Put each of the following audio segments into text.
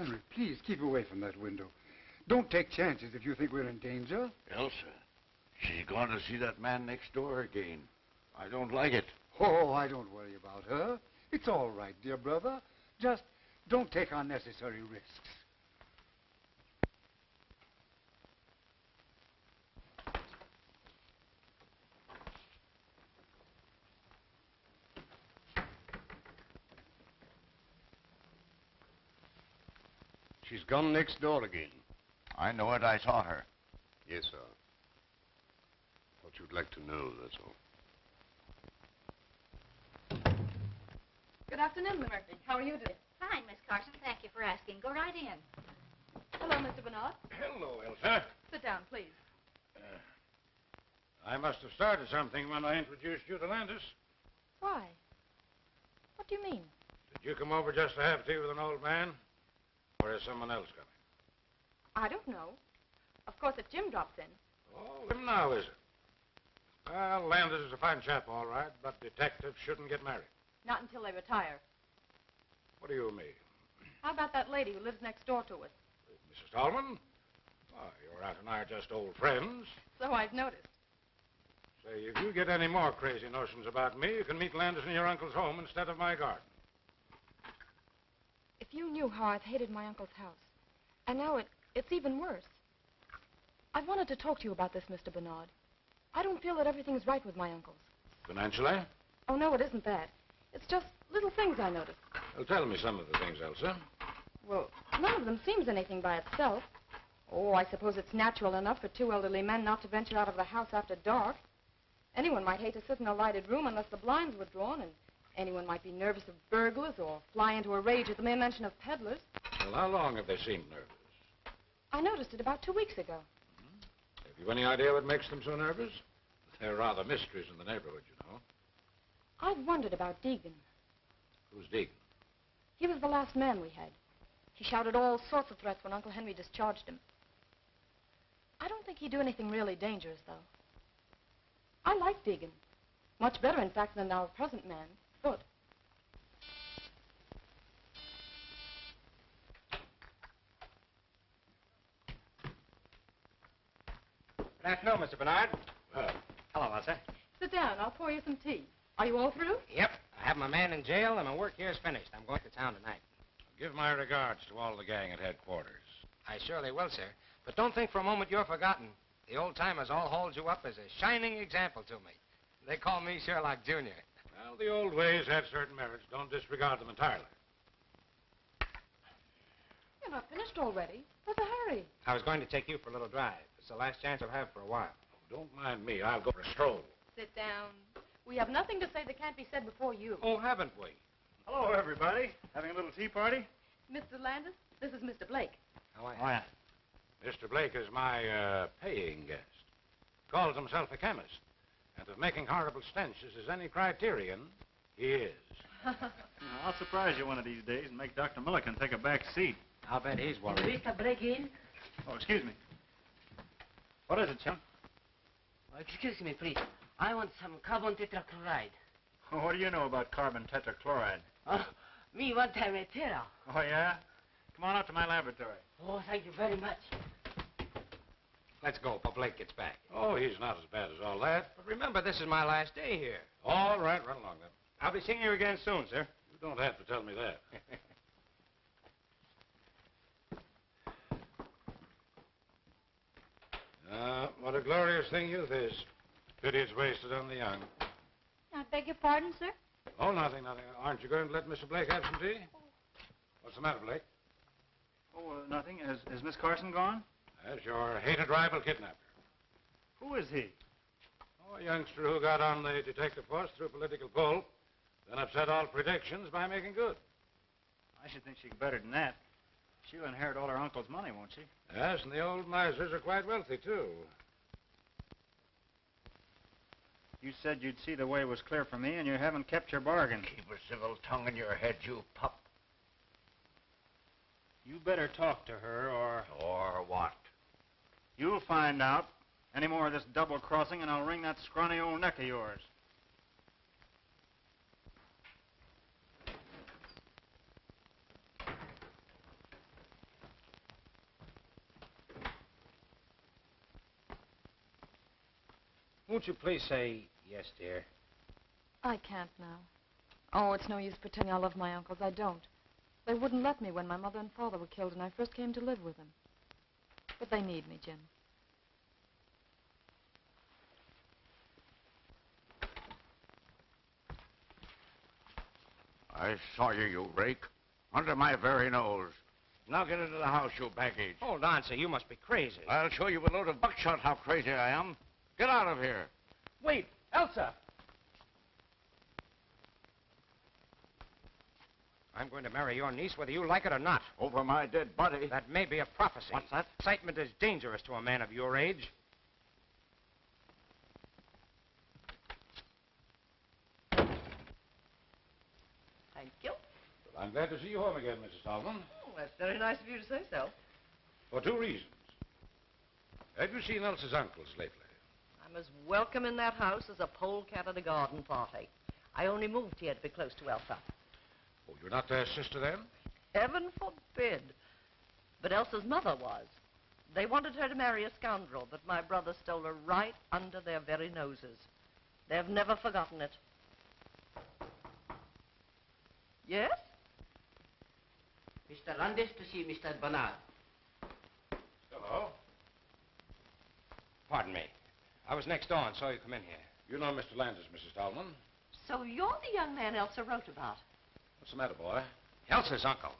Henry, please keep away from that window. Don't take chances if you think we're in danger. Elsa, she's going to see that man next door again. I don't like it. Oh, I don't worry about her. It's all right, dear brother. Just don't take unnecessary risks. She's gone next door again. I know it. I saw her. Yes, sir. Thought you'd like to know, that's all. Good afternoon, Miss Murphy. How are you today? Fine, Miss Carson. Thank you for asking. Go right in. Hello, Mr. Bernard. Hello, Elsa. Sit down, please. I must have started something when I introduced you to Landis. Why? What do you mean? Did you come over just to have tea with an old man? Or is someone else coming? I don't know. Of course, if Jim drops in. Oh, him now, is it? Well, Landis is a fine chap, all right, but detectives shouldn't get married. Not until they retire. What do you mean? How about that lady who lives next door to us? Mrs. Tallman? Oh, your aunt and I are just old friends. So I've noticed. Say, if you get any more crazy notions about me, you can meet Landis in your uncle's home instead of my garden. If you knew how I've hated my uncle's house. And now it's even worse. I've wanted to talk to you about this, Mr. Bernard. I don't feel that everything's right with my uncles. Financially? Oh, no, it isn't that. It's just little things I noticed. Well, tell me some of the things, Elsa. Well, none of them seems anything by itself. Oh, I suppose it's natural enough for two elderly men not to venture out of the house after dark. Anyone might hate to sit in a lighted room unless the blinds were drawn, and anyone might be nervous of burglars or fly into a rage at the mere mention of peddlers. Well, how long have they seemed nervous? I noticed it about 2 weeks ago. Have you any idea what makes them so nervous? They're rather mysteries in the neighborhood, you know. I've wondered about Deegan. Who's Deacon? He was the last man we had. He shouted all sorts of threats when Uncle Henry discharged him. I don't think he'd do anything really dangerous, though. I like Deegan. Much better, in fact, than our present man, Foot. Good afternoon, Mr. Bernard. Hello, Elsa. Sit down. I'll pour you some tea. Are you all through? Yep. I have my man in jail, and my work here is finished. I'm going to town tonight. Give my regards to all the gang at headquarters. I surely will, sir. But don't think for a moment you're forgotten. The old-timers all hold you up as a shining example to me. They call me Sherlock Jr. Well, the old ways had certain merits. Don't disregard them entirely. You're not finished already. What's the hurry? I was going to take you for a little drive. It's the last chance I'll have for a while. Oh, don't mind me. I'll go for a stroll. Sit down. We have nothing to say that can't be said before you. Oh, haven't we? Hello, everybody. Having a little tea party? Mr. Landis, this is Mr. Blake. How are you? Oh, yeah. Mr. Blake is my paying guest. Calls himself a chemist. And if making horrible stenches is any criterion, he is. I'll surprise you one of these days and make Dr. Milliken take a back seat. I'll bet he's worried. Mr. Blake in? Oh, excuse me. What is it, chum? Oh, excuse me, please. I want some carbon tetrachloride. Oh, what do you know about carbon tetrachloride? Oh, me want a material. Oh, yeah? Come on out to my laboratory. Oh, thank you very much. Let's go before Blake gets back. Oh, he's not as bad as all that. But remember, this is my last day here. All right, run along then. I'll be seeing you again soon, sir. You don't have to tell me that. What a glorious thing youth is. Pity it's wasted on the young. I beg your pardon, sir? Oh, nothing. Aren't you going to let Mr. Blake have some tea? What's the matter, Blake? Oh, nothing. Is Miss Carson gone? That's your hated rival kidnapper. Who is he? Oh, a youngster who got on the detective force through political pull, then upset all predictions by making good. I should think she's better than that. She'll inherit all her uncle's money, won't she? Yes, and the old misers are quite wealthy, too. You said you'd see the way was clear for me, and you haven't kept your bargain. Keep a civil tongue in your head, you pup. You better talk to her, or... Or what? You'll find out. Any more of this double-crossing, and I'll wring that scrawny old neck of yours. Won't you please say yes, dear? I can't now. Oh, it's no use pretending I love my uncles. I don't. They wouldn't let me when my mother and father were killed and I first came to live with them. But they need me, Jim. I saw you, you rake. Under my very nose. Now get into the house, you baggage. Hold on, sir. You must be crazy. I'll show you with a load of buckshot how crazy I am. Get out of here. Wait, Elsa! I'm going to marry your niece whether you like it or not. Over my dead body. That may be a prophecy. What's that? Excitement is dangerous to a man of your age. Thank you. Well, I'm glad to see you home again, Mrs. Tolman. Oh, that's very nice of you to say so. For two reasons. Have you seen Elsa's uncles lately? I'm as welcome in that house as a polecat at a garden party. I only moved here to be close to Elsa. Oh, you're not their sister, then? Heaven forbid. But Elsa's mother was. They wanted her to marry a scoundrel, but my brother stole her right under their very noses. They've never forgotten it. Yes? Mr. Landis to see Mr. Bernard. Hello. Pardon me. I was next door and saw you come in here. You know Mr. Landis, Mrs. Tolman. So you're the young man Elsa wrote about. What's the matter, boy? Elsa's uncle.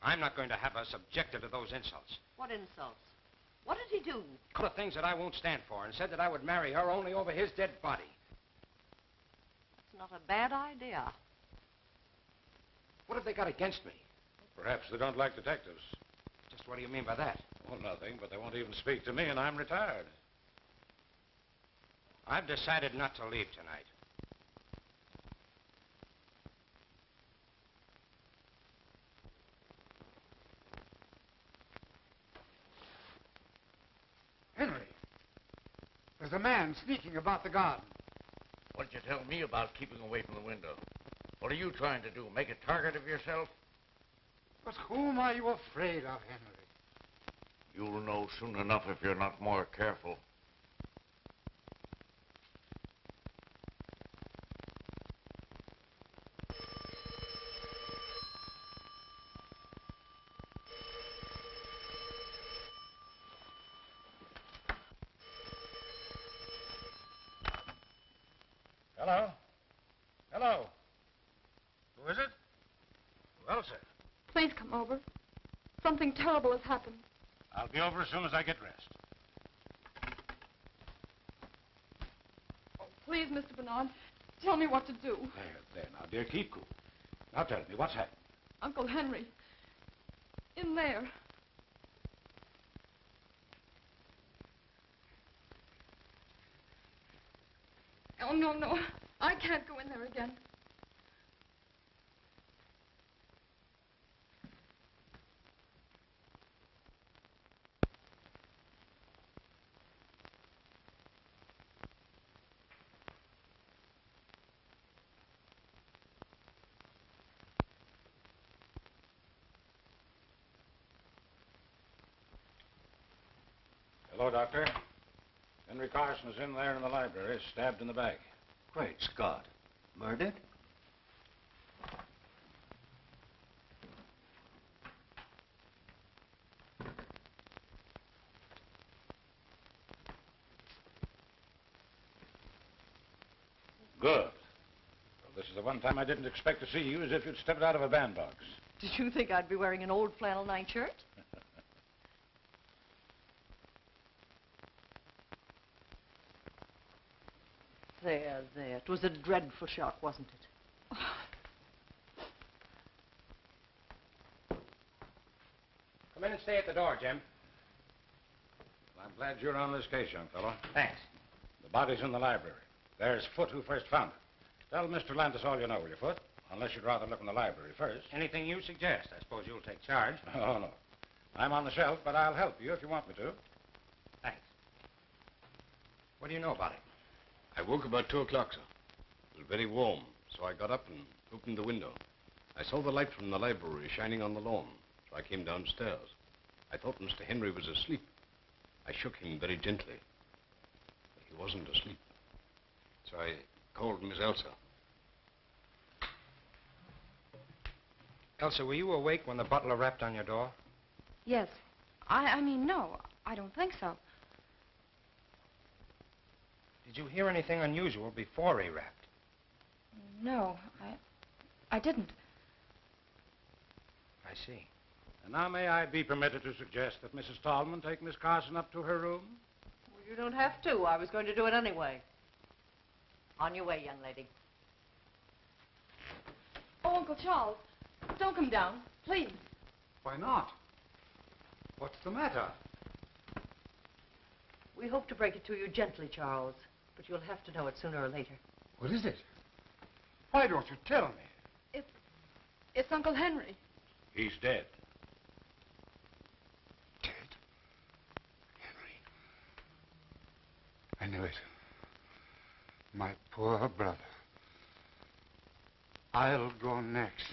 I'm not going to have her subjected to those insults. What insults? What did he do? A couple of things that I won't stand for and said that I would marry her only over his dead body. It's not a bad idea. What have they got against me? Perhaps they don't like detectives. Just what do you mean by that? Well, nothing, but they won't even speak to me, and I'm retired. I've decided not to leave tonight. Henry, there's a man sneaking about the garden. What'd you tell me about keeping away from the window? What are you trying to do? Make a target of yourself? But whom are you afraid of, Henry? You'll know soon enough if you're not more careful. Hello? Hello? Who is it? Well, sir. Please come over. Something terrible has happened. I'll be over as soon as I get dressed. Oh, please, Mr. Bernard, tell me what to do. There, now, dear, keep cool. Now tell me, what's happened? Uncle Henry. In there. Oh, no, no. I can't go in there again. Hello, Doctor. Henry Carson is in there in the library, stabbed in the back. Great Scott. Murdered? Good. Well, this is the one time I didn't expect to see you, as if you'd stepped out of a bandbox. Did you think I'd be wearing an old flannel nightshirt? There, there. It was a dreadful shock, wasn't it? Come in and stay at the door, Jim. Well, I'm glad you're on this case, young fellow. Thanks. The body's in the library. There's Foote who first found it. Tell Mr. Landis all you know, will you, Foote? Unless you'd rather look in the library first. Anything you suggest. I suppose you'll take charge. Oh, no. I'm on the shelf, but I'll help you if you want me to. Thanks. What do you know about it? I woke about 2 o'clock, sir. It was very warm, so I got up and opened the window. I saw the light from the library shining on the lawn, so I came downstairs. I thought Mr. Henry was asleep. I shook him very gently. He wasn't asleep. I called Miss Elsa. Elsa, were you awake when the butler rapped on your door? Yes. I mean, no. I don't think so. Did you hear anything unusual before he rapped? No, I didn't. I see. And now may I be permitted to suggest that Mrs. Tallman take Miss Carson up to her room? Well, you don't have to. I was going to do it anyway. On your way, young lady. Oh, Uncle Charles, don't come down, please. Why not? What's the matter? We hope to break it to you gently, Charles, but you'll have to know it sooner or later. What is it? Why don't you tell me? It's Uncle Henry. He's dead. Dead? Henry. I knew it. My poor brother. I'll go next.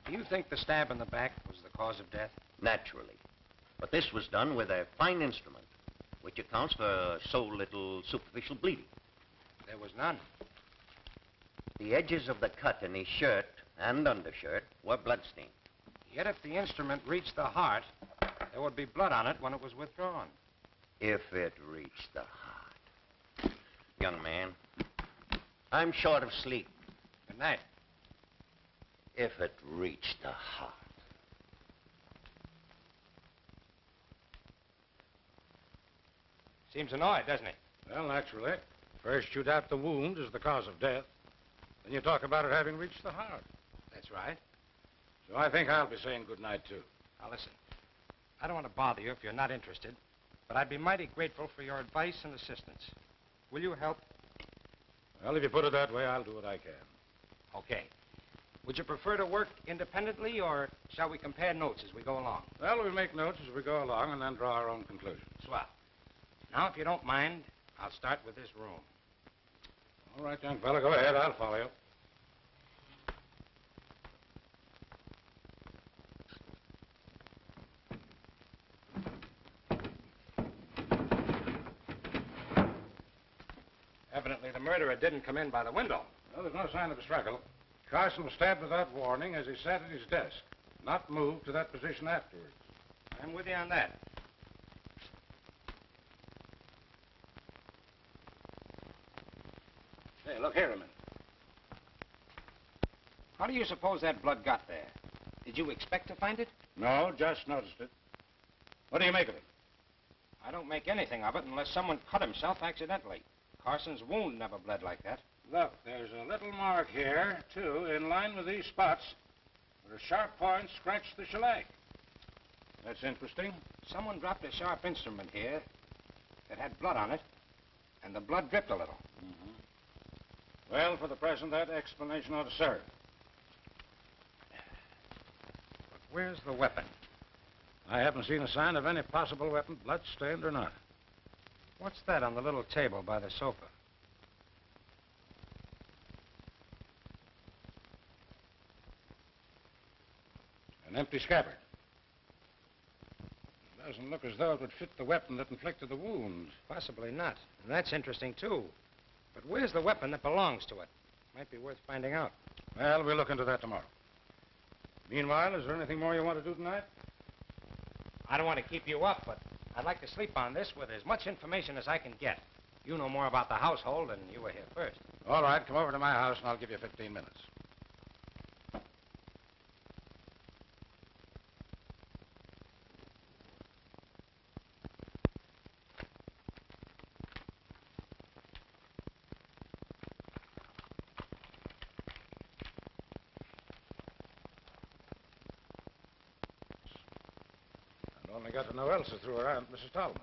Do you think the stab in the back was the cause of death? Naturally. But this was done with a fine instrument, which accounts for so little superficial bleeding. There was none. The edges of the cut in his shirt and undershirt were bloodstained. Yet if the instrument reached the heart, there would be blood on it when it was withdrawn. If it reached the heart. Young man, I'm short of sleep. Good night. If it reached the heart. Seems annoyed, doesn't he? Well, naturally. First you doubt the wound as the cause of death. Then you talk about it having reached the heart. That's right. So I think I'll be saying good night, too. Now, listen. I don't want to bother you if you're not interested, but I'd be mighty grateful for your advice and assistance. Will you help? Well, if you put it that way, I'll do what I can. Okay. Would you prefer to work independently, or shall we compare notes as we go along? Well, we'll make notes as we go along and then draw our own conclusions. Swell. Now, if you don't mind, I'll start with this room. All right, young fella, go ahead. I'll follow you. Evidently, the murderer didn't come in by the window. Well, there's no sign of a struggle. Carson was stabbed without warning as he sat at his desk, not moved to that position afterwards. I'm with you on that. Hey, look here a minute. How do you suppose that blood got there? Did you expect to find it? No, just noticed it. What do you make of it? I don't make anything of it unless someone cut himself accidentally. Carson's wound never bled like that. Look, there's a little mark here, too, in line with these spots, where a sharp point scratched the shellac. That's interesting. Someone dropped a sharp instrument here that had blood on it, and the blood dripped a little. Mm-hmm. Well, for the present, that explanation ought to serve. But where's the weapon? I haven't seen a sign of any possible weapon, blood-stained or not. What's that on the little table by the sofa? An empty scabbard. It doesn't look as though it would fit the weapon that inflicted the wound. Possibly not. And that's interesting, too. But where's the weapon that belongs to it? Might be worth finding out. Well, we'll look into that tomorrow. Meanwhile, is there anything more you want to do tonight? I don't want to keep you up, but I'd like to sleep on this with as much information as I can get. You know more about the household, and you were here first. All right, come over to my house, and I'll give you 15 minutes. Only got to know Elsa through her aunt, Mrs. Tallman.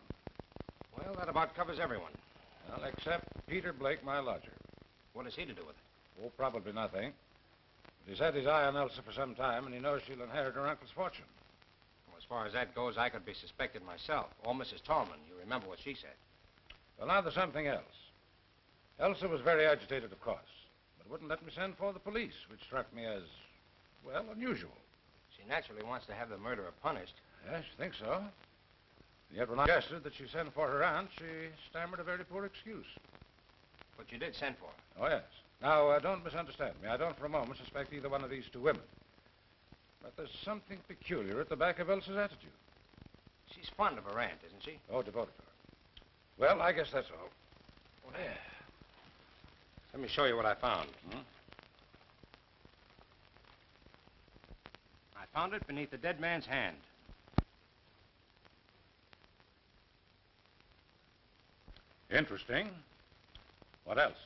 Well, that about covers everyone. Well, except Peter Blake, my lodger. What has he to do with it? Oh, probably nothing. But he's had his eye on Elsa for some time, and he knows she'll inherit her uncle's fortune. Well, as far as that goes, I could be suspected myself. Or Mrs. Tallman. You remember what she said. Well, now there's something else. Elsa was very agitated, of course, but wouldn't let me send for the police, which struck me as, well, unusual. She naturally wants to have the murderer punished. Yes, you think so? Yet when I suggested that she send for her aunt, she stammered a very poor excuse. But you did send for her. Oh, yes. Now, don't misunderstand me. I don't for a moment suspect either one of these two women. But there's something peculiar at the back of Elsa's attitude. She's fond of her aunt, isn't she? Oh, devoted to her. Well, I guess that's all. Oh, yeah. Let me show you what I found. I found it beneath the dead man's hand. Interesting. What else?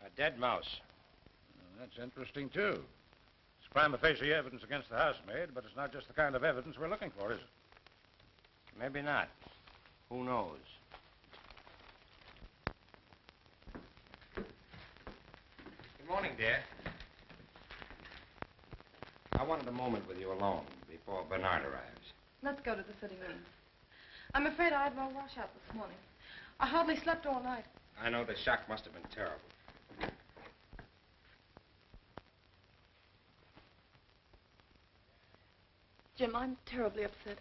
A dead mouse. That's interesting, too. It's prima facie evidence against the housemaid, but it's not just the kind of evidence we're looking for, is it? Maybe not. Who knows? Good morning, dear. I wanted a moment with you alone before Bernard arrives. Let's go to the sitting room. I'm afraid I had no washout this morning. I hardly slept all night. I know the shock must have been terrible. Jim, I'm terribly upset.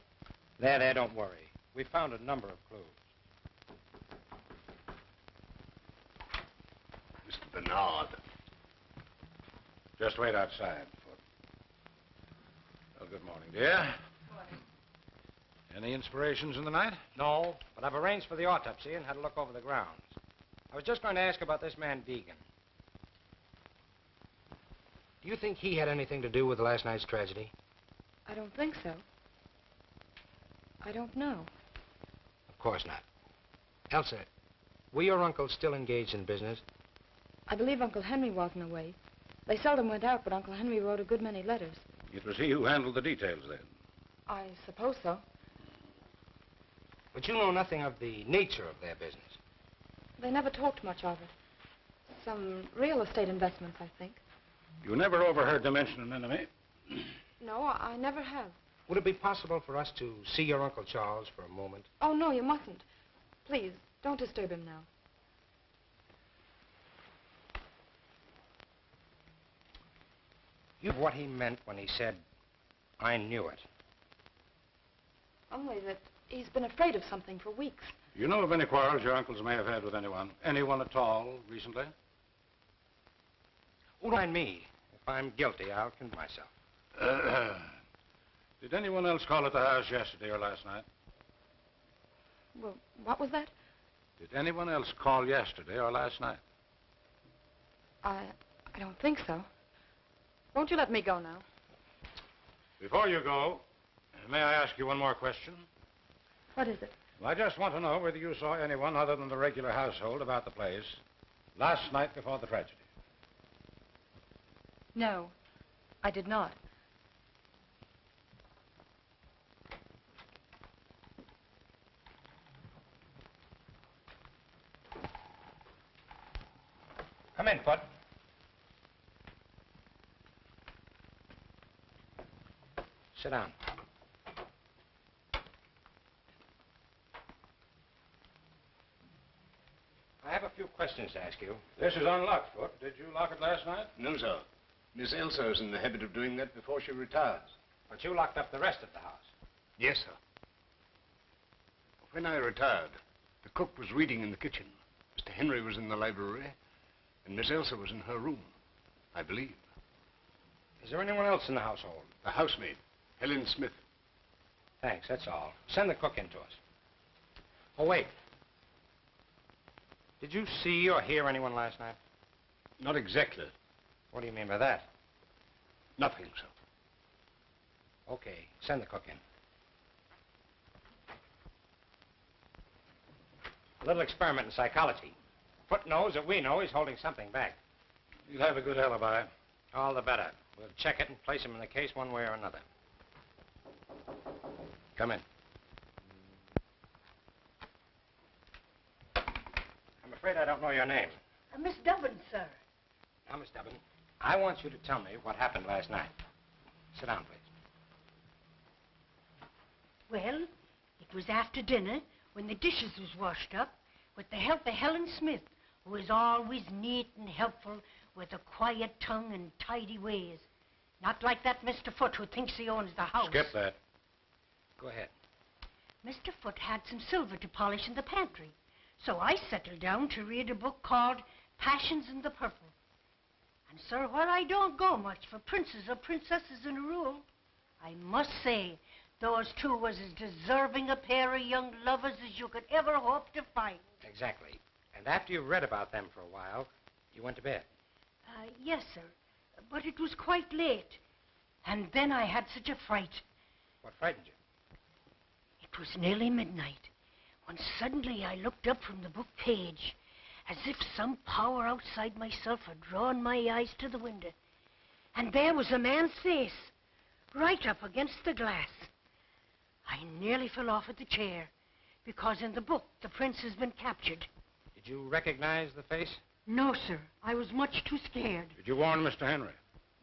There, don't worry. We found a number of clues. Mr. Bernard. Just wait outside. Well, good morning, dear. Morning. Any inspirations in the night? No, but I've arranged for the autopsy and had a look over the grounds. I was just going to ask about this man Deegan. Do you think he had anything to do with last night's tragedy? I don't think so. I don't know. Of course not. Elsa, were your uncles still engaged in business? I believe Uncle Henry wasn't away. They seldom went out, but Uncle Henry wrote a good many letters. It was he who handled the details, then. I suppose so. But you know nothing of the nature of their business. They never talked much of it. Some real estate investments, I think. You never overheard them mention an enemy? No, I never have. Would it be possible for us to see your Uncle Charles for a moment? Oh, no, you mustn't. Please, don't disturb him now. You know what he meant when he said, I knew it. Only that he's been afraid of something for weeks. You know of any quarrels your uncles may have had with anyone? Anyone at all, recently? Don't mind me. If I'm guilty, I'll condemn myself. Did anyone else call at the house yesterday or last night? Well, what was that? Did anyone else call yesterday or last night? I don't think so. Won't you let me go now? Before you go, may I ask you one more question? What is it? Well, I just want to know whether you saw anyone other than the regular household about the place last night before the tragedy. No, I did not. Come in, Put. Sit down. I have a few questions to ask you. This is unlocked, Foot. Did you lock it last night? No, sir. Miss Elsa is in the habit of doing that before she retires. But you locked up the rest of the house. Yes, sir. When I retired, the cook was reading in the kitchen. Mr. Henry was in the library, and Miss Elsa was in her room, I believe. Is there anyone else in the household? The housemaid, Helen Smith. Thanks, that's all. Send the cook in to us. Oh, wait. Did you see or hear anyone last night? Not exactly. What do you mean by that? Nothing, sir. Okay, send the cook in. A little experiment in psychology. Foot knows that we know he's holding something back. You'll have a good alibi. All the better. We'll check it and place him in the case one way or another. Come in. I'm afraid I don't know your name. Miss Dubbin, sir. Now, Miss Dubbin, I want you to tell me what happened last night. Sit down, please. Well, it was after dinner when the dishes was washed up with the help of Helen Smith, who is always neat and helpful with a quiet tongue and tidy ways. Not like that Mr. Foote who thinks he owns the house. Skip that. Go ahead. Mr. Foote had some silver to polish in the pantry. So I settled down to read a book called Passions in the Purple. And, sir, while I don't go much for princes or princesses in a rule, I must say those two was as deserving a pair of young lovers as you could ever hope to find. Exactly. And after you read about them for a while, you went to bed. Yes, sir. But it was quite late. And then I had such a fright. What frightened you? It was nearly midnight when suddenly I looked up from the book page as if some power outside myself had drawn my eyes to the window. And there was a man's face, right up against the glass. I nearly fell off at the chair, because in the book the prince has been captured. Did you recognize the face? No, sir. I was much too scared. Did you warn Mr. Henry?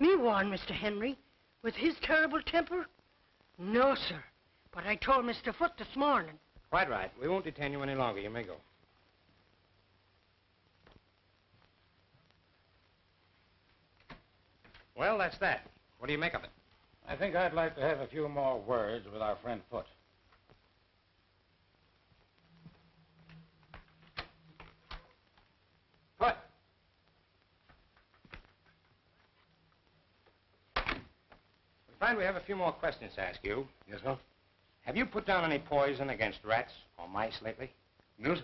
Me warn Mr. Henry? With his terrible temper? No, sir. But I told Mr. Foote this morning. Quite right. We won't detain you any longer. You may go. Well, that's that. What do you make of it? I think I'd like to have a few more words with our friend Foote. Foote! We find we have a few more questions to ask you. Yes, sir? Have you put down any poison against rats or mice lately? No, sir.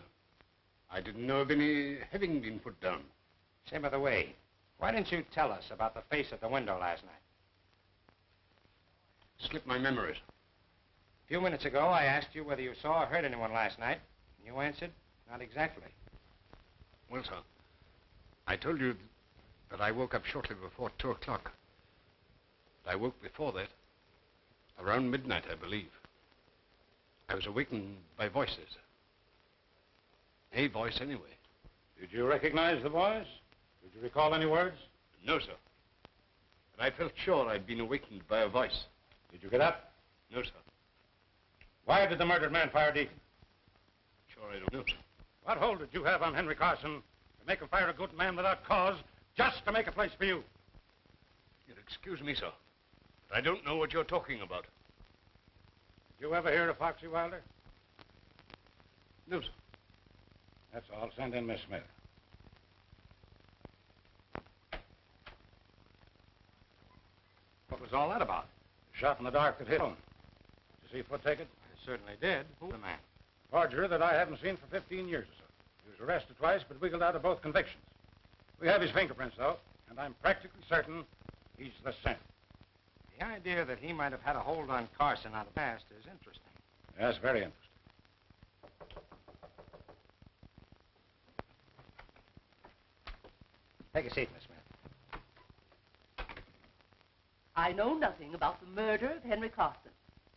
I didn't know of any having been put down. Say, by the way, why didn't you tell us about the face at the window last night? Slipped my memories. A few minutes ago, I asked you whether you saw or heard anyone last night. And you answered, not exactly. Well, sir, I told you that I woke up shortly before 2 o'clock. But I woke before that, around midnight, I believe. I was awakened by voices. A voice, anyway. Did you recognize the voice? Did you recall any words? No, sir. But I felt sure I'd been awakened by a voice. Did you get up? No, sir. Why did the murdered man fire Deacon? Sure I don't know, sir. What hold did you have on Henry Carson to make him fire a good man without cause, just to make a place for you? You'll excuse me, sir, but I don't know what you're talking about. Did you ever hear of Foxy Wilder? No, sir. That's all. Send in Miss Smith. What was all that about? The shot in the dark that hit him. Did you see Foote take it? I certainly did. Who the man? Forger that I haven't seen for 15 years or so. He was arrested twice, but wiggled out of both convictions. We have his fingerprints, though, and I'm practically certain he's the same. The idea that he might have had a hold on Carson out of the past is interesting. Yes, very interesting. Take a seat, Miss Smith. I know nothing about the murder of Henry Carson.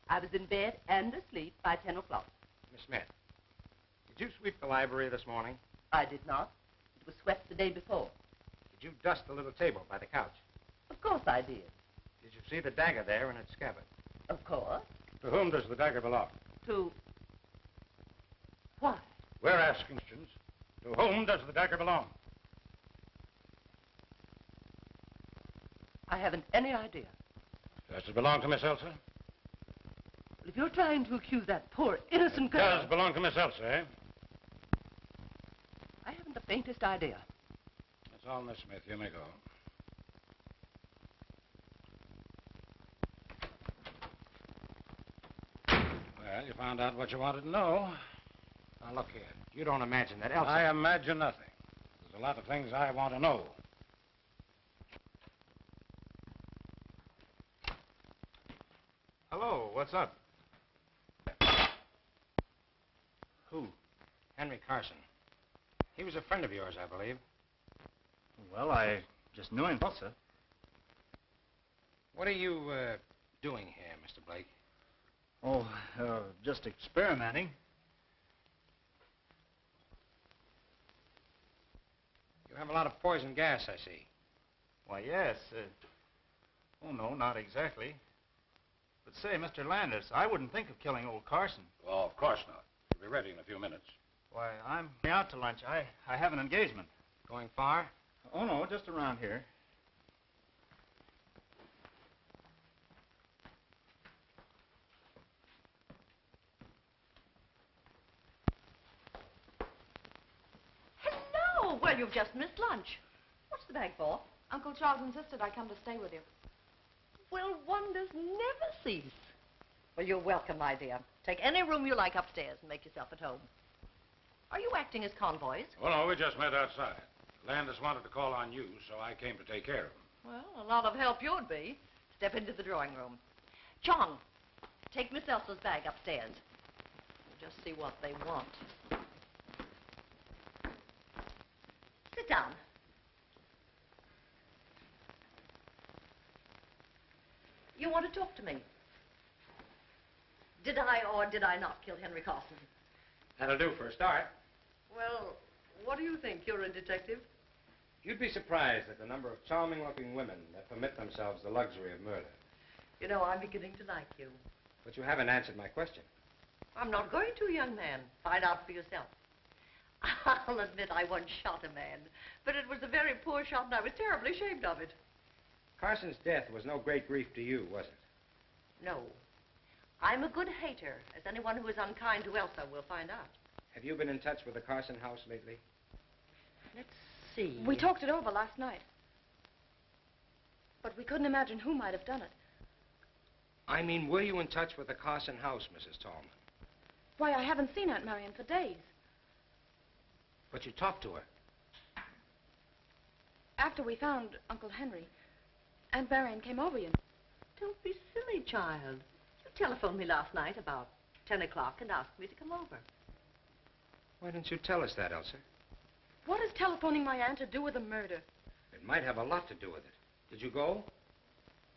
I was in bed and asleep by 10 o'clock. Miss Smith, did you sweep the library this morning? I did not. It was swept the day before. Did you dust the little table by the couch? Of course I did. Did you see the dagger there in its scabbard? Of course. To whom does the dagger belong? To... Why? We're asking questions. To whom does the dagger belong? I haven't any idea. Does it belong to Miss Elsa? Well, if you're trying to accuse that poor innocent girl... It does belong to Miss Elsa, eh? I haven't the faintest idea. That's all, Miss Smith. You may go. Well, you found out what you wanted to know. Now, look here. You don't imagine that Elsa... I imagine nothing. There's a lot of things I want to know. Hello, what's up? Who? Henry Carson. He was a friend of yours, I believe. Well, I just knew him, sir. What are you, doing here, Mr. Blake? Oh, just experimenting. You have a lot of poison gas, I see. Why, yes. Oh, no, not exactly. But say, Mr. Landis, I wouldn't think of killing old Carson. Oh, of course not. We'll be ready in a few minutes. Why, I'm out to lunch. I have an engagement. Going far? Oh, no, just around here. Well, you've just missed lunch. What's the bag for? Uncle Charles insisted I come to stay with you. Well, wonders never cease. Well, you're welcome, my dear. Take any room you like upstairs and make yourself at home. Are you acting as convoys? Oh, no, we just met outside. Landis wanted to call on you, so I came to take care of him. Well, a lot of help you'd be. Step into the drawing room. Chong, take Miss Elsa's bag upstairs. We'll just see what they want. Sit down. You want to talk to me? Did I or did I not kill Henry Carson? That'll do for a start. Well, what do you think? You're a detective? You'd be surprised at the number of charming-looking women that permit themselves the luxury of murder. You know, I'm beginning to like you. But you haven't answered my question. I'm not going to, young man. Find out for yourself. I'll admit I once shot a man, but it was a very poor shot and I was terribly ashamed of it. Carson's death was no great grief to you, was it? No. I'm a good hater, as anyone who is unkind to Elsa will find out. Have you been in touch with the Carson house lately? Let's see. We talked it over last night. But we couldn't imagine who might have done it. I mean, were you in touch with the Carson house, Mrs. Tallman? Why, I haven't seen Aunt Marion for days. But you talked to her. After we found Uncle Henry, Aunt Marion came over, you know. Don't be silly, child. You telephoned me last night about 10 o'clock and asked me to come over. Why didn't you tell us that, Elsa? What has telephoning my aunt to do with the murder? It might have a lot to do with it. Did you go?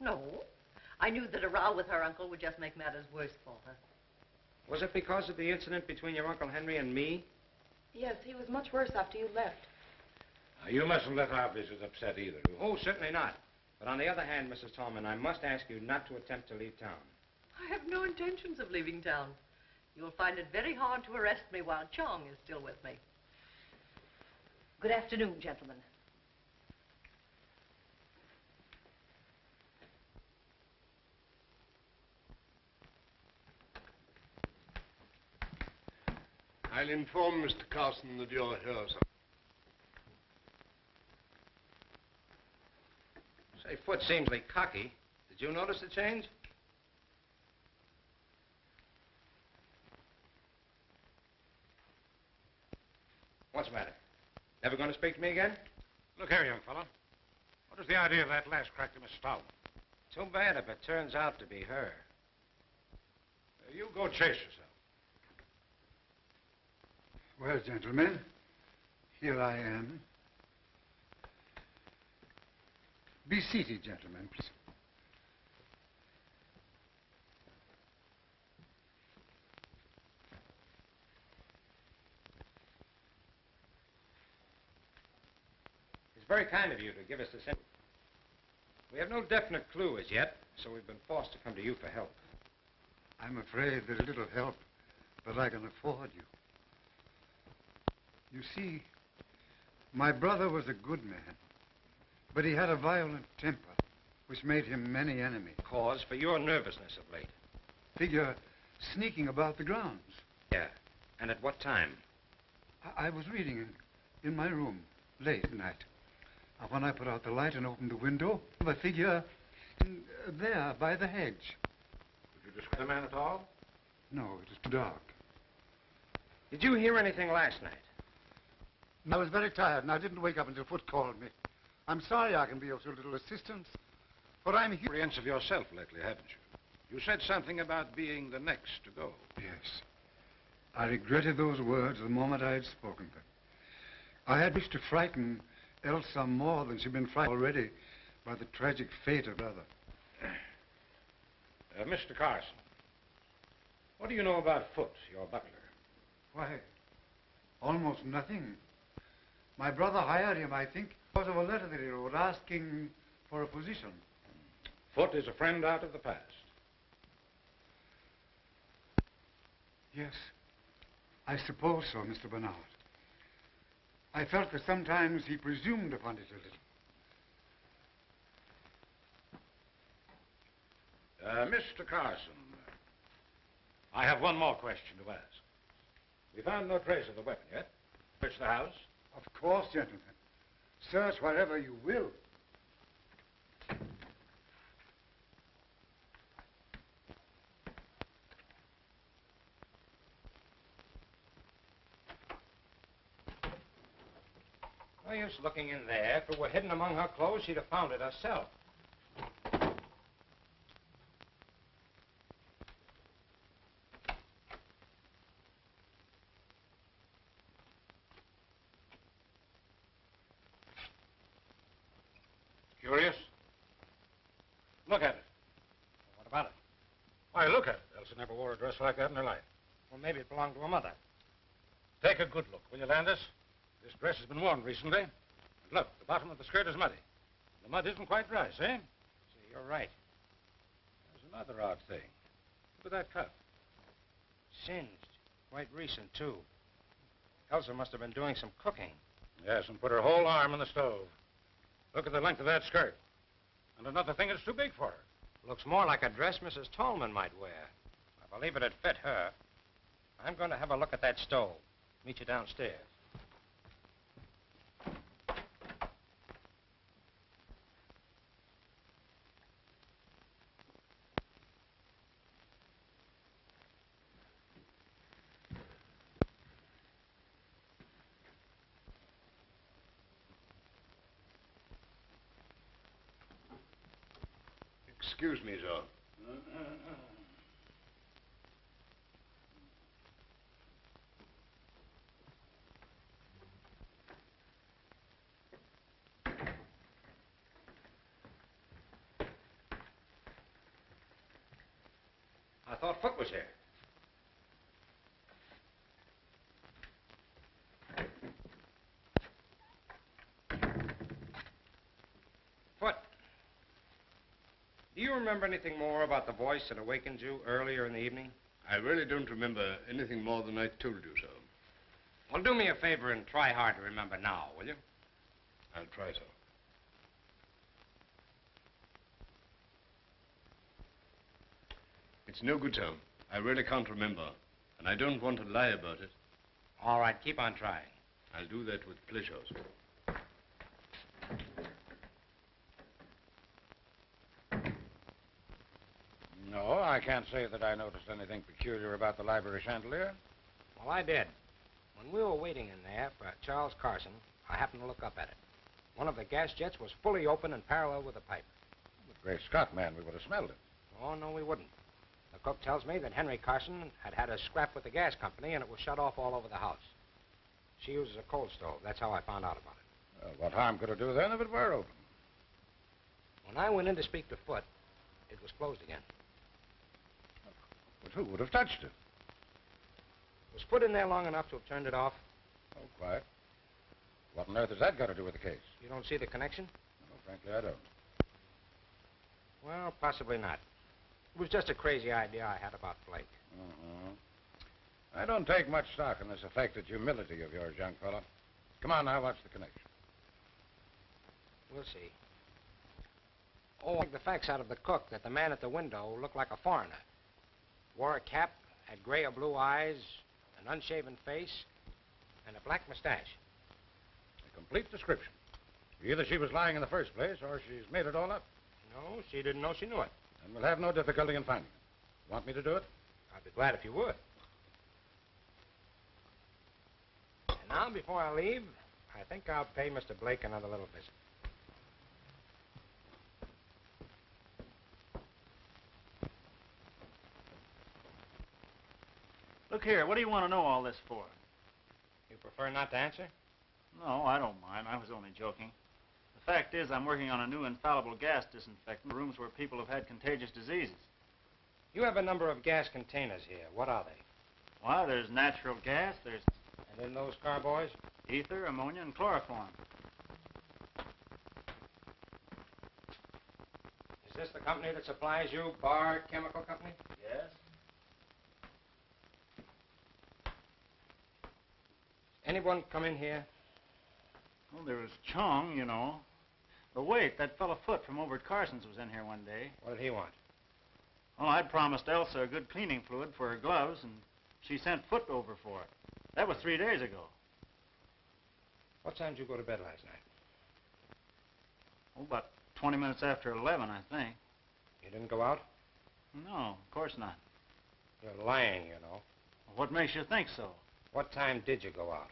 No. I knew that a row with her uncle would just make matters worse for her. Was it because of the incident between your Uncle Henry and me? Yes, he was much worse after you left. You mustn't let our visit upset either. Oh, certainly not. But on the other hand, Mrs. Tallman, I must ask you not to attempt to leave town. I have no intentions of leaving town. You'll find it very hard to arrest me while Chong is still with me. Good afternoon, gentlemen. I'll inform Mr. Carson that you're here, sir. Say, Foot seems like cocky. Did you notice the change? What's the matter? Never going to speak to me again? Look here, young fella. What is the idea of that last crack to Miss Stallman? Too bad if it turns out to be her. You go chase yourself. Well, gentlemen, here I am. Be seated, gentlemen, please. It's very kind of you to give us this info. We have no definite clue as yet, so we've been forced to come to you for help. I'm afraid there's little help that I can afford you. You see, my brother was a good man, but he had a violent temper, which made him many enemies. Cause for your nervousness of late. Figure sneaking about the grounds. Yeah. And at what time? I was reading in my room late at night. When I put out the light and opened the window, the figure there by the hedge. Did you describe the man at all? No, it was too dark. Did you hear anything last night? I was very tired, and I didn't wake up until Foot called me. I'm sorry I can be of so little assistance, but I'm here. Apprehensive yourself lately, haven't you? You said something about being the next to go. Yes. I regretted those words the moment I had spoken them. I had wished to frighten Elsa more than she'd been frightened already by the tragic fate of her brother. Mr. Carson, what do you know about Foot, your butler? Why, almost nothing. My brother hired him, I think, because of a letter that he wrote asking for a position. Foot is a friend out of the past. Yes, I suppose so, Mr. Bernard. I felt that sometimes he presumed upon it a little. Mr. Carson, I have one more question to ask. We found no trace of the weapon yet. Searched the house, Of course, gentlemen. Search wherever you will. No use looking in there. If it were hidden among her clothes, she'd have found it herself. Curious? Look at it. What about it? Why, look at it. Elsa never wore a dress like that in her life. Well, maybe it belonged to her mother. Take a good look, will you, Landis? This dress has been worn recently. And look, the bottom of the skirt is muddy. The mud isn't quite dry, see? See, you're right. There's another odd thing. Look at that cut. Singed. Quite recent, too. Elsa must have been doing some cooking. Yes, and put her whole arm in the stove. Look at the length of that skirt. And another thing is too big for her. Looks more like a dress Mrs. Tolman might wear. I believe it'd fit her. I'm going to have a look at that stove. Meet you downstairs. Excuse me, sir. I thought Foot was here. Foot. Do you remember anything more about the voice that awakened you earlier in the evening? I really don't remember anything more than I told you, sir. Well, do me a favor and try hard to remember now, will you? I'll try, sir. It's no good, sir. I really can't remember, and I don't want to lie about it. All right, keep on trying. I'll do that with pleasure, sir. No, I can't say that I noticed anything peculiar about the library chandelier. Well, I did. When we were waiting in there for Charles Carson, I happened to look up at it. One of the gas jets was fully open and parallel with the pipe. But great Scott, man, we would have smelled it. Oh, no, we wouldn't. The cook tells me that Henry Carson had had a scrap with the gas company, and it was shut off all over the house. She uses a coal stove. That's how I found out about it. Well, what harm could it do then if it were open? When I went in to speak to Foot, it was closed again. But who would have touched it? Was Foot in there long enough to have turned it off? Oh, quiet. What on earth has that got to do with the case? You don't see the connection? No, frankly, I don't. Well, possibly not. It was just a crazy idea I had about Blake. I don't take much stock in this affected humility of yours, young fella. Come on now, what's the connection? We'll see. Oh, I think the facts out of the cook that the man at the window looked like a foreigner. Wore a cap, had gray or blue eyes, an unshaven face, and a black mustache. A complete description. Either she was lying in the first place, or she's made it all up. No, she didn't know she knew it. And we'll have no difficulty in finding it. Want me to do it? I'd be glad if you would. And now, before I leave, I think I'll pay Mr. Blake another little visit. Look here, what do you want to know all this for? You prefer not to answer? No, I don't mind. I was only joking. The fact is, I'm working on a new infallible gas disinfectant in rooms where people have had contagious diseases. You have a number of gas containers here. What are they? Why, there's natural gas, there's And in those carboys? ether, ammonia, and chloroform. Is this the company that supplies you, Bar Chemical Company? Yes? Anyone come in here? Well, there was Chong, you know. But wait, that fellow Foot from over at Carson's was in here one day. What did he want? Well, I'd promised Elsa a good cleaning fluid for her gloves, and she sent Foot over for it. That was 3 days ago. What time did you go to bed last night? Oh, about 20 minutes after 11, I think. You didn't go out? No, of course not. You're lying, you know. What makes you think so? What time did you go out?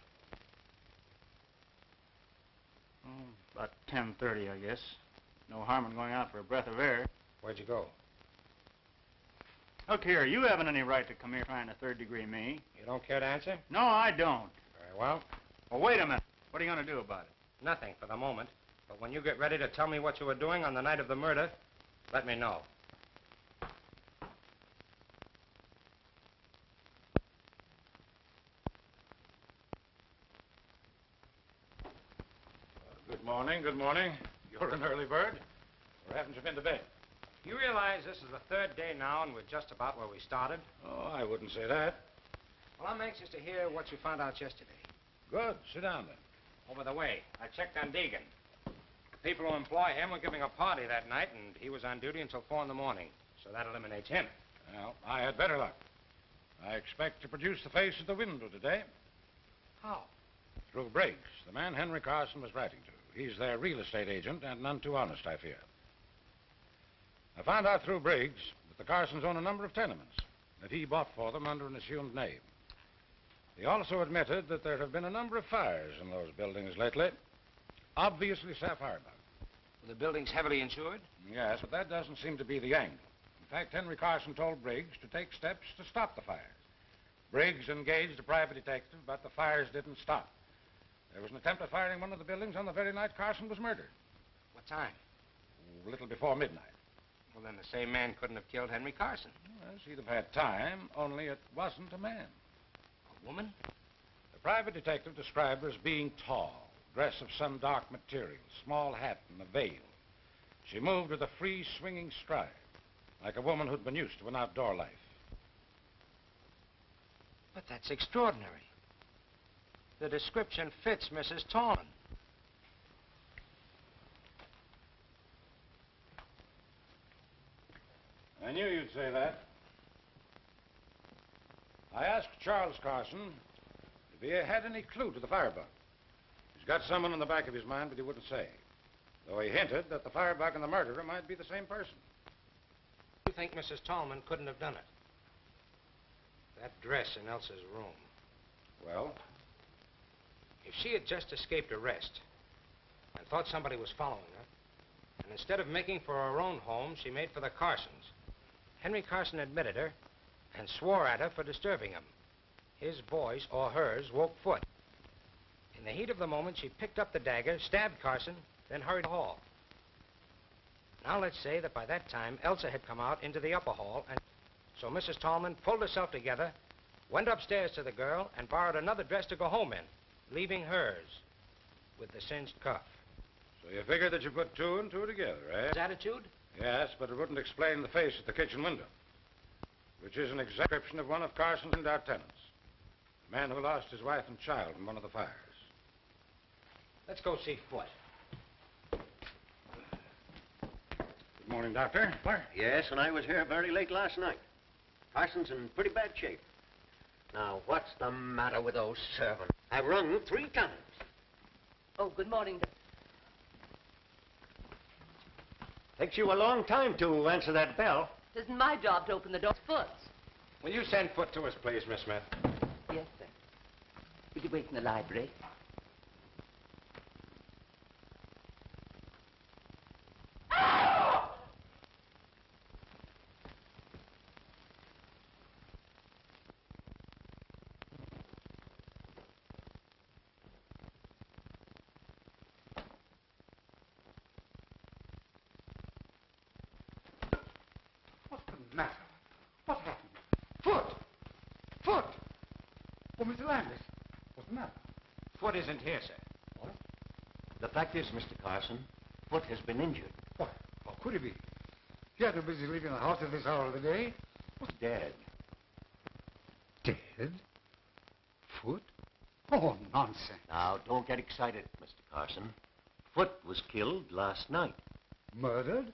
Oh, about 10:30, I guess. No harm in going out for a breath of air. Where'd you go? Look here, you haven't any right to come here trying to third-degree me. You don't care to answer? No, I don't. Very well. Well, wait a minute. What are you going to do about it? Nothing for the moment. But when you get ready to tell me what you were doing on the night of the murder, let me know. Good morning, good morning. You're an early bird. Or haven't you been to bed? You realize this is the third day now and we're just about where we started? Oh, I wouldn't say that. Well, I'm anxious to hear what you found out yesterday. Good. Sit down, then. Over the way, I checked on Deegan. The people who employ him were giving a party that night, and he was on duty until 4 in the morning. So that eliminates him. Well, I had better luck. I expect to produce the face at the window today. How? Through Briggs, the man Henry Carson was writing to. He's their real estate agent, and none too honest, I fear. I found out through Briggs that the Carsons own a number of tenements that he bought for them under an assumed name. He also admitted that there have been a number of fires in those buildings lately. Obviously sapphire bug. Were the buildings heavily insured? Yes, but that doesn't seem to be the angle. In fact, Henry Carson told Briggs to take steps to stop the fires. Briggs engaged a private detective, but the fires didn't stop. There was an attempt at firing one of the buildings on the very night Carson was murdered. What time? A little before midnight. Well, then the same man couldn't have killed Henry Carson. Well, he'd have had time, only it wasn't a man. A woman? The private detective described her as being tall, dress of some dark material, small hat and a veil. She moved with a free, swinging stride, like a woman who'd been used to an outdoor life. But that's extraordinary. The description fits Mrs. Tallman. I knew you'd say that. I asked Charles Carson if he had any clue to the firebug. He's got someone in the back of his mind, but he wouldn't say. Though he hinted that the firebug and the murderer might be the same person. You think Mrs. Tallman couldn't have done it? That dress in Elsa's room. Well? If she had just escaped arrest and thought somebody was following her, and instead of making for her own home, she made for the Carsons. Henry Carson admitted her and swore at her for disturbing him. His voice, or hers, woke Foot. In the heat of the moment, she picked up the dagger, stabbed Carson, then hurried to the hall. Now let's say that by that time, Elsa had come out into the upper hall, and so Mrs. Tallman pulled herself together, went upstairs to the girl, and borrowed another dress to go home in, leaving hers with the cinched cuff. So you figured that you put two and two together, eh? His attitude? Yes, but it wouldn't explain the face at the kitchen window, which is an exact description of one of Carson's out tenants. A man who lost his wife and child in one of the fires. Let's go see Foot. Good morning, Doctor. Yes, and I was here very late last night. Carson's in pretty bad shape. Now, what's the matter with those servants? I've rung 3 times. Oh, good morning. Takes you a long time to answer that bell. It isn't my job to open the door. It's Foot's. Will you send Foot to us, please, Miss Smith? Yes, sir. Will you wait in the library? What's the matter? What happened? Foot! Foot! Oh, Mr. Landis, what's the matter? Foot isn't here, sir. What? The fact is, Mr. Carson, Foot has been injured. What? How could he be? He had no business leaving the house at this hour of the day. Dead. Dead? Foot? Oh, nonsense. Now, don't get excited, Mr. Carson. Foot was killed last night. Murdered?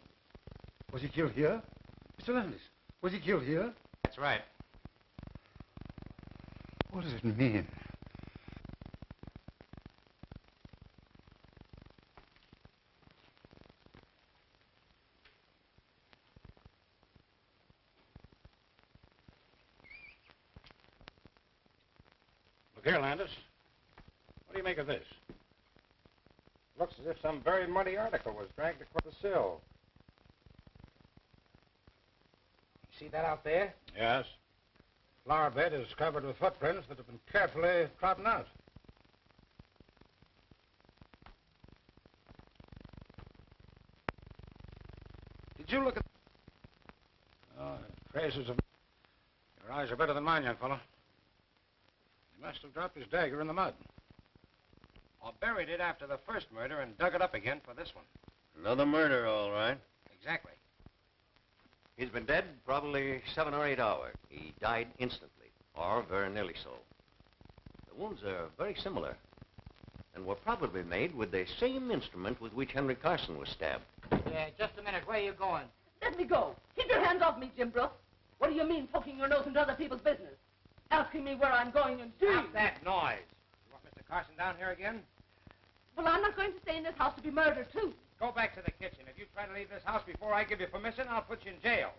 Was he killed here? Mr. Landis, was he killed here? That's right. What does it mean? Here, Landis. What do you make of this? Looks as if some very muddy article was dragged across the sill. You see that out there? Yes. Flower bed is covered with footprints that have been carefully trodden out. Did you look at... Oh, traces of... Your eyes are better than mine, young fellow. He must have dropped his dagger in the mud. Or buried it after the first murder and dug it up again for this one. Another murder, all right. Exactly. He's been dead probably 7 or 8 hours. He died instantly, or very nearly so. The wounds are very similar, and were probably made with the same instrument with which Henry Carson was stabbed. Yeah, just a minute. Where are you going? Let me go. Keep your hands off me, Jim Brooks. What do you mean, poking your nose into other people's business? Asking me where I'm going and doing. Stop that noise. You want Mr. Carson down here again? Well, I'm not going to stay in this house to be murdered, too. Go back to the kitchen. If you try to leave this house before I give you permission, I'll put you in jail.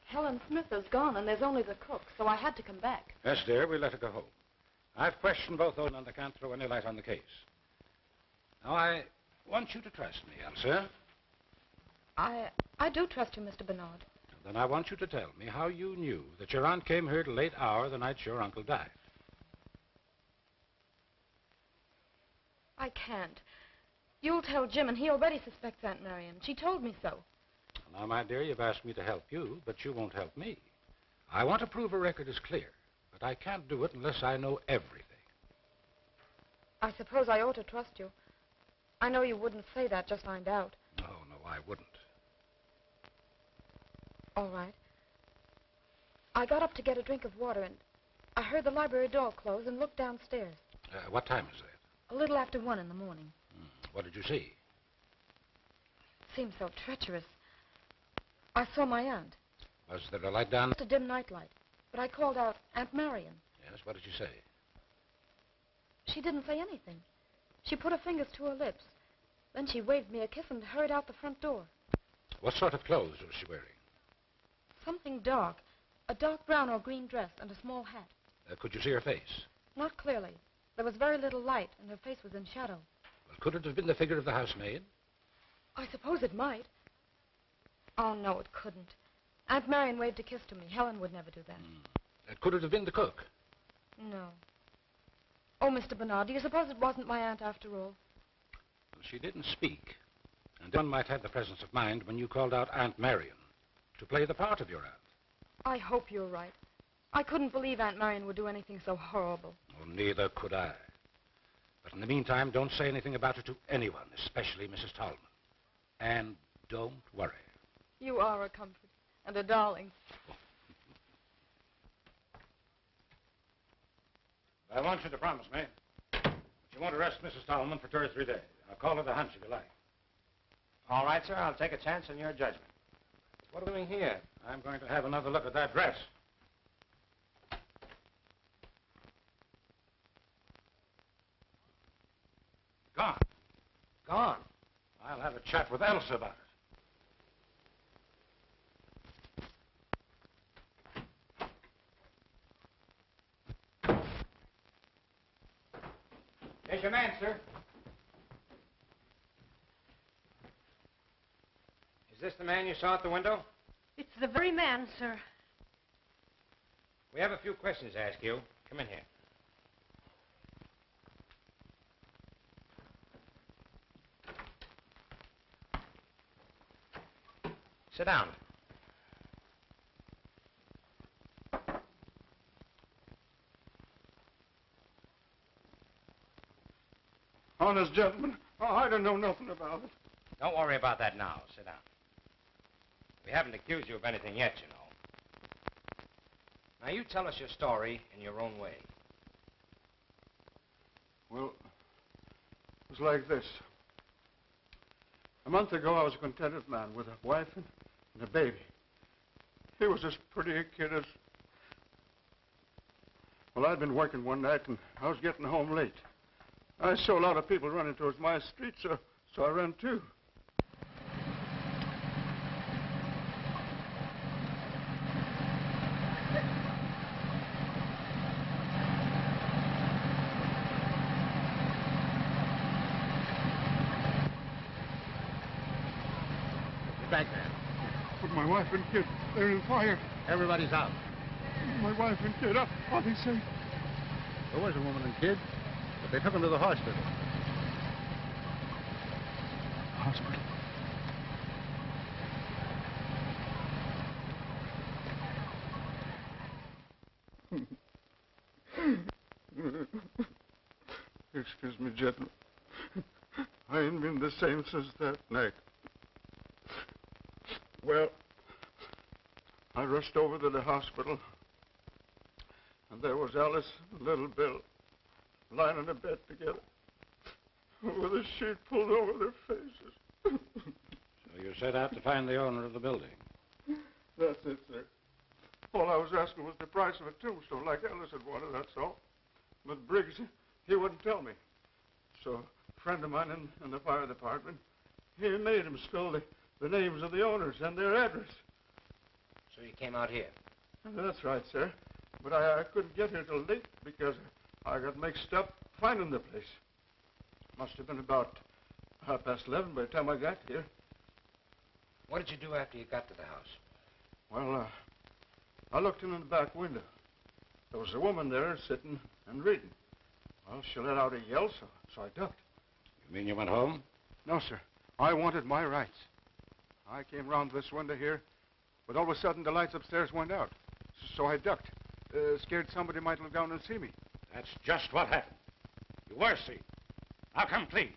Helen Smith is gone, and there's only the cook, so I had to come back. Yes, dear, we let her go home. I've questioned both those, and I can't throw any light on the case. Now, I want you to trust me, Elsa. I do trust you, Mr. Bernard. Then I want you to tell me how you knew that your aunt came here at a late hour the night your uncle died. I can't. You'll tell Jim, and he already suspects Aunt Marion. She told me so. Now, my dear, you've asked me to help you, but you won't help me. I want to prove a record is clear, but I can't do it unless I know everything. I suppose I ought to trust you. I know you wouldn't say that just to find out. No, I wouldn't. All right. I got up to get a drink of water, and I heard the library door close and looked downstairs. What time is that? A little after 1 in the morning. What did you see? Seemed so treacherous. I saw my aunt. Was there a light down? Just a dim nightlight. But I called out, Aunt Marion. Yes, what did you say? She didn't say anything. She put her fingers to her lips. Then she waved me a kiss and hurried out the front door. What sort of clothes was she wearing? Something dark. A dark brown or green dress and a small hat. Could you see her face? Not clearly. There was very little light, and her face was in shadow. Well, could it have been the figure of the housemaid? I suppose it might. Oh, no, it couldn't. Aunt Marion waved a kiss to me. Helen would never do that. Could it have been the cook? No. Oh, Mr. Bernard, do you suppose it wasn't my aunt after all? Well, she didn't speak. And one might have the presence of mind when you called out Aunt Marion to play the part of your aunt. I hope you're right. I couldn't believe Aunt Marion would do anything so horrible. Well, neither could I. But in the meantime, don't say anything about it to anyone, especially Mrs. Tallman. And don't worry. You are a comfort and a darling. I want you to promise me that you won't arrest Mrs. Tallman for 2 or 3 days. I'll call it a hunch if you like. All right, sir. I'll take a chance on your judgment. What are we doing here? I'm going to have another look at that dress. Gone. Gone. I'll have a chat with Elsa about it. Here's your man, sir. Is this the man you saw at the window? It's the very man, sir. We have a few questions to ask you. Come in here. Sit down. Honest gentlemen, I don't know nothing about it. Don't worry about that now. Sit down. We haven't accused you of anything yet, you know. Now, you tell us your story in your own way. Well, it was like this. A month ago, I was a contented man with a wife and a baby. He was as pretty a kid as... Well, I'd been working one night, and I was getting home late. I saw a lot of people running towards my street, so So I ran too. Get back there. But my wife and kid, they're in fire. Everybody's out. My wife and kid, are they safe? There was a woman and kid, but they took them to the hospital. Hospital? Excuse me, gentlemen. I ain't been the same since that night. Well, I rushed over to the hospital, and there was Alice and little Bill lying in a bed together with a sheet pulled over their faces. So you set out to find the owner of the building? That's it, sir. All I was asking was the price of a tombstone, like Alice had wanted, that's all. But Briggs, he wouldn't tell me. So a friend of mine in the fire department, he made him spell the names of the owners and their address. So you came out here? That's right, sir. But I couldn't get here till late because I got mixed up finding the place. Must have been about 11:30 by the time I got here. What did you do after you got to the house? Well, I looked in the back window. There was a woman there sitting and reading. Well, she let out a yell, so I ducked. You mean you went home? No, sir. I wanted my rights. I came round this window here, but all of a sudden the lights upstairs went out. So I ducked, scared somebody might look down and see me. That's just what happened. You were seen. Now come clean.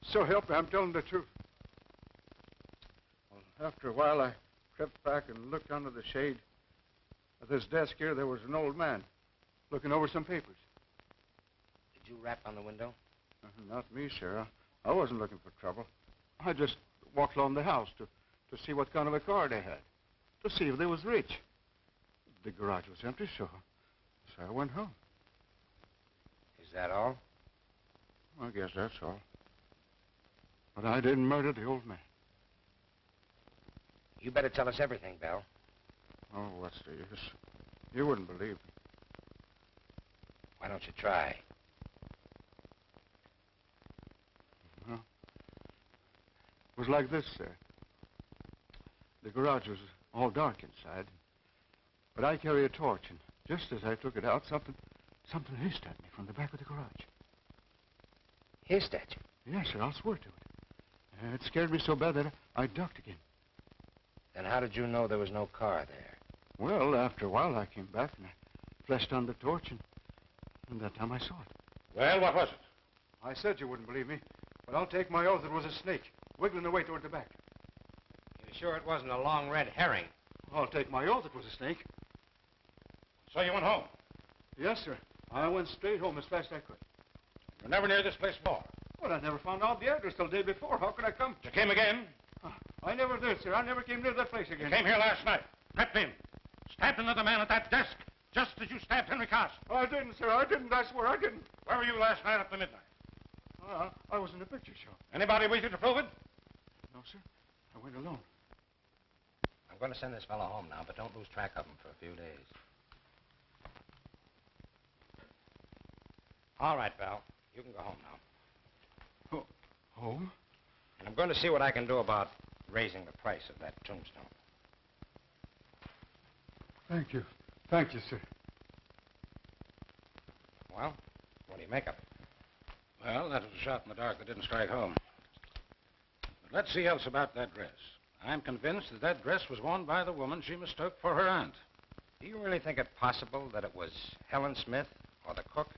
So help me, I'm telling the truth. Well, after a while, I crept back and looked under the shade. At this desk here, there was an old man looking over some papers. Did you rap on the window? Not me, sir. I wasn't looking for trouble. I just walked along the house to see what kind of a car they had, to see if they was rich. The garage was empty, so I went home. Is that all? I guess that's all. But I didn't murder the old man. You better tell us everything, Bell. Oh, what's the use? You wouldn't believe me. Why don't you try? Well, it was like this, sir. The garage was all dark inside, but I carry a torch, and just as I took it out, something hissed at me from the back of the garage. Hissed at you? Yes, sir, I'll swear to it. It scared me so bad that I ducked again. Then how did you know there was no car there? Well, after a while, I came back, and I flashed on the torch, and that time I saw it. Well, what was it? I said you wouldn't believe me, but I'll take my oath it was a snake, wiggling away toward the back. You sure it wasn't a long red herring? I'll take my oath it was a snake. So you went home? Yes, sir. I went straight home as fast as I could. You were never near this place before? Well, I never found out the address till the day before. How could I come? You came again? I never did, sir. I never came near that place again. You came here last night, crept in, stabbed another man at that desk, just as you stabbed Henry Carson. I didn't, sir. I didn't. I swear I didn't. Where were you last night after midnight? I was in a picture show. Anybody with you to prove it? No, sir. I went alone. I'm going to send this fellow home now, but don't lose track of him for a few days. All right, Val. You can go home now. Home? And I'm going to see what I can do about raising the price of that tombstone. Thank you. Thank you, sir. Well, what do you make of it? Well, that was a shot in the dark that didn't strike home. But let's see else about that dress. I'm convinced that dress was worn by the woman she mistook for her aunt. Do you really think it possible that it was Helen Smith or the cook?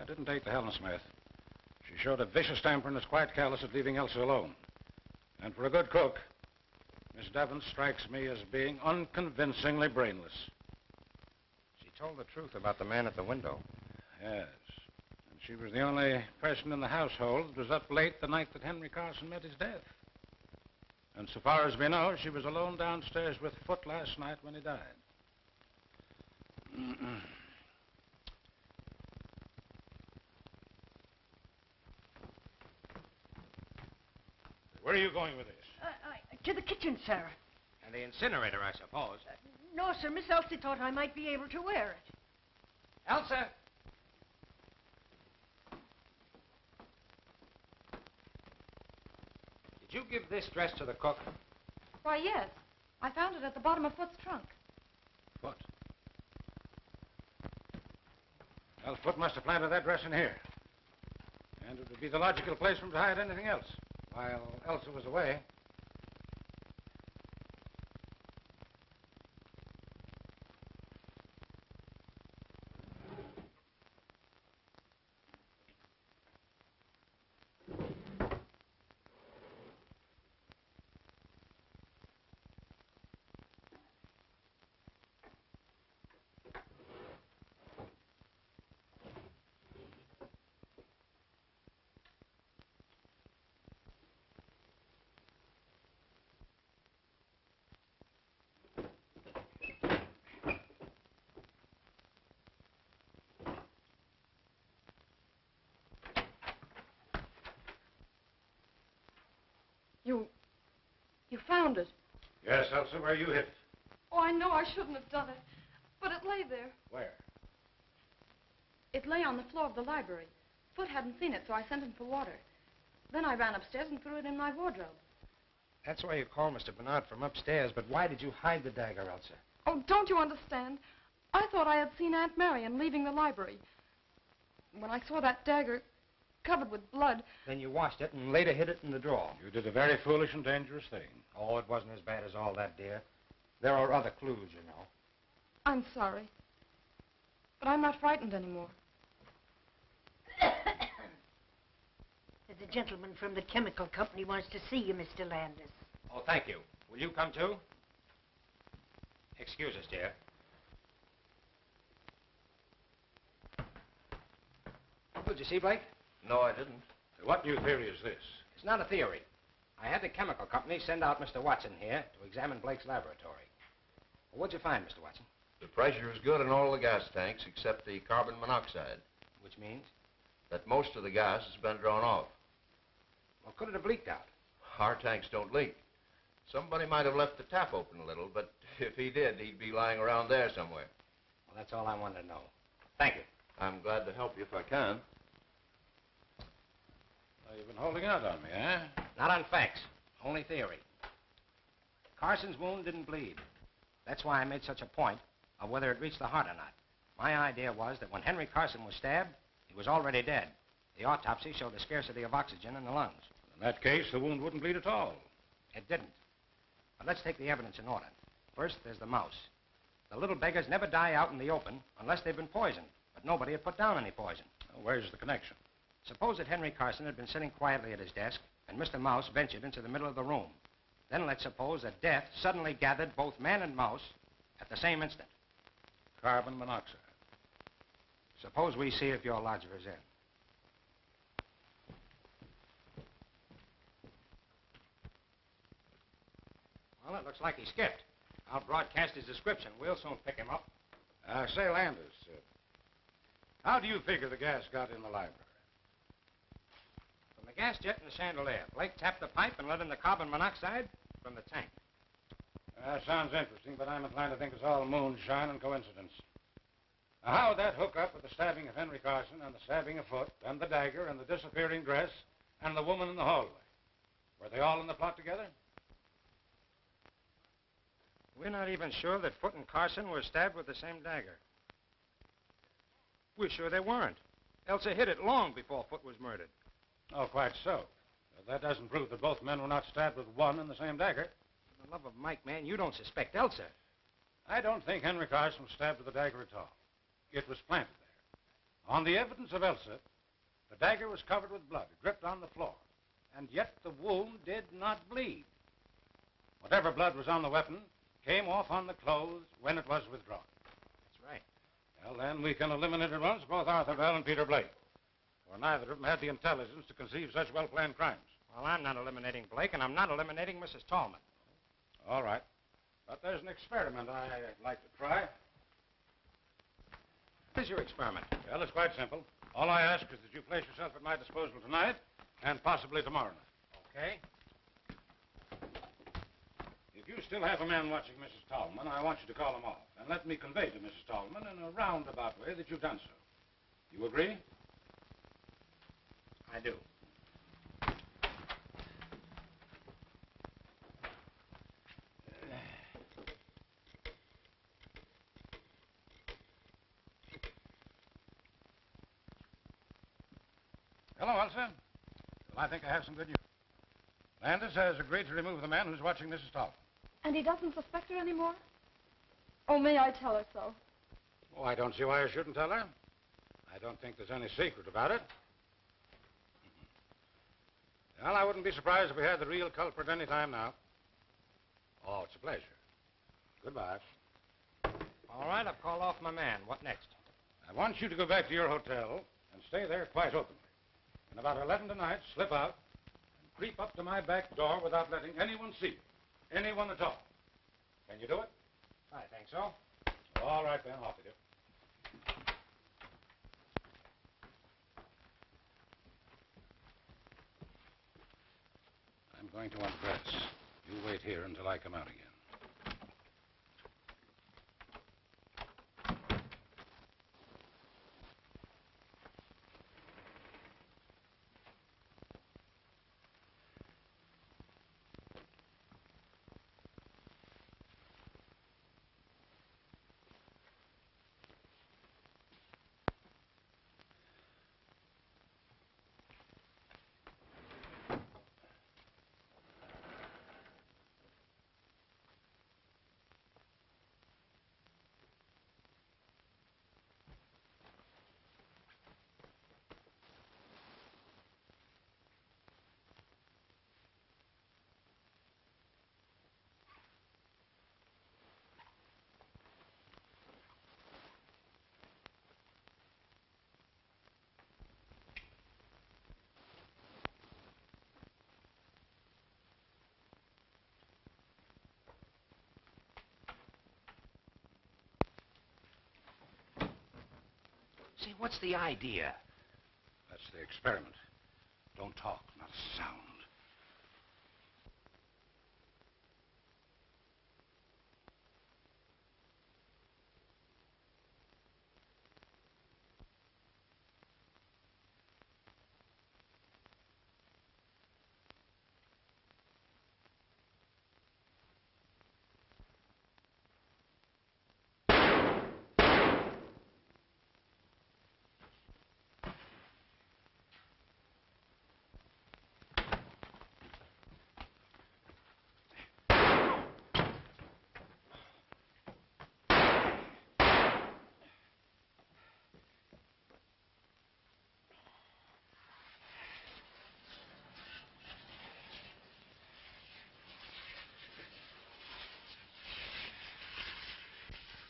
I didn't take the Helen Smith. She showed a vicious temper and is quite callous at leaving Elsa alone. And for a good cook, Miss Devon strikes me as being unconvincingly brainless. She told the truth about the man at the window. Yes. And she was the only person in the household that was up late the night that Henry Carson met his death. And so far as we know, she was alone downstairs with Foote last night when he died. where are you going with this? To the kitchen, sir. And the incinerator, I suppose. No, sir. Miss Elsie thought I might be able to wear it. Elsa! Did you give this dress to the cook? Why, yes. I found it at the bottom of Foot's trunk. Foot. Well, Foot must have planted that dress in here. And it would be the logical place for him to hide anything else. While Elsa was away. You found it. Yes, Elsa, where you hid it. Oh, I know I shouldn't have done it. But it lay there. Where? It lay on the floor of the library. Foot hadn't seen it, so I sent him for water. Then I ran upstairs and threw it in my wardrobe. That's why you called Mr. Bernard from upstairs, but why did you hide the dagger, Elsa? Oh, don't you understand? I thought I had seen Aunt Marion leaving the library. When I saw that dagger covered with blood... Then you washed it and later hid it in the drawer. You did a very foolish and dangerous thing. Oh, it wasn't as bad as all that, dear. There are other clues, you know. I'm sorry. But I'm not frightened anymore. The gentleman from the chemical company wants to see you, Mr. Landis. Oh, thank you. Will you come too? Excuse us, dear. Did you see, Blake? No, I didn't. What new theory is this? It's not a theory. I had the chemical company send out Mr. Watson here to examine Blake's laboratory. Well, what'd you find, Mr. Watson? The pressure is good in all the gas tanks except the carbon monoxide. Which means? That most of the gas has been drawn off. Well, could it have leaked out? Our tanks don't leak. Somebody might have left the tap open a little, but if he did, he'd be lying around there somewhere. Well, that's all I wanted to know. Thank you. I'm glad to help you if I can. Well, you've been holding out on me, eh? Not on facts. Only theory. Carson's wound didn't bleed. That's why I made such a point of whether it reached the heart or not. My idea was that when Henry Carson was stabbed, he was already dead. The autopsy showed a scarcity of oxygen in the lungs. In that case, the wound wouldn't bleed at all. It didn't. But let's take the evidence in order. First, there's the mouse. The little beggars never die out in the open unless they've been poisoned. But nobody had put down any poison. Well, where's the connection? Suppose that Henry Carson had been sitting quietly at his desk, and Mr. Mouse ventured into the middle of the room. Then let's suppose that death suddenly gathered both man and mouse at the same instant. Carbon monoxide. Suppose we see if your lodger is in. Well, it looks like he skipped. I'll broadcast his description. We'll soon pick him up. Say, Landis, how do you figure the gas got in the library? From the gas jet in the chandelier. Blake tapped the pipe and let in the carbon monoxide from the tank. Sounds interesting, but I'm inclined to think it's all moonshine and coincidence. Now, how would that hook up with the stabbing of Henry Carson and the stabbing of Foot and the dagger and the disappearing dress and the woman in the hallway? Were they all in the plot together? We're not even sure that Foot and Carson were stabbed with the same dagger. We're sure they weren't. Elsa hid it long before Foot was murdered. Oh, quite so. But that doesn't prove that both men were not stabbed with one and the same dagger. For the love of Mike, man, you don't suspect Elsa. I don't think Henry Carson was stabbed with the dagger at all. It was planted there. On the evidence of Elsa, the dagger was covered with blood, dripped on the floor. And yet the wound did not bleed. Whatever blood was on the weapon came off on the clothes when it was withdrawn. That's right. Well, then we can eliminate at once both Arthur Bell and Peter Blake. For neither of them had the intelligence to conceive such well-planned crimes. Well, I'm not eliminating Blake, and I'm not eliminating Mrs. Tallman. All right. But there's an experiment I'd like to try. What is your experiment? Well, it's quite simple. All I ask is that you place yourself at my disposal tonight and possibly tomorrow night. Okay. you still have a man watching Mrs. Tallman, I want you to call him off. And let me convey to Mrs. Tallman in a roundabout way that you've done so. You agree? I do. Hello, Elsa. Well, I think I have some good news. Landis has agreed to remove the man who's watching Mrs. Tallman. And he doesn't suspect her anymore? Oh, may I tell her so? Oh, I don't see why I shouldn't tell her. I don't think there's any secret about it. Well, I wouldn't be surprised if we had the real culprit any time now. Oh, it's a pleasure. Goodbye. All right, I've called off my man. What next? I want you to go back to your hotel and stay there quite openly. And about 11 tonight, slip out and creep up to my back door without letting anyone see you. Anyone at all. Can you do it? I think so. All right, then. Off with you. I'm going to undress. You wait here until I come out again. Say, what's the idea? That's the experiment. Don't talk, not a sound.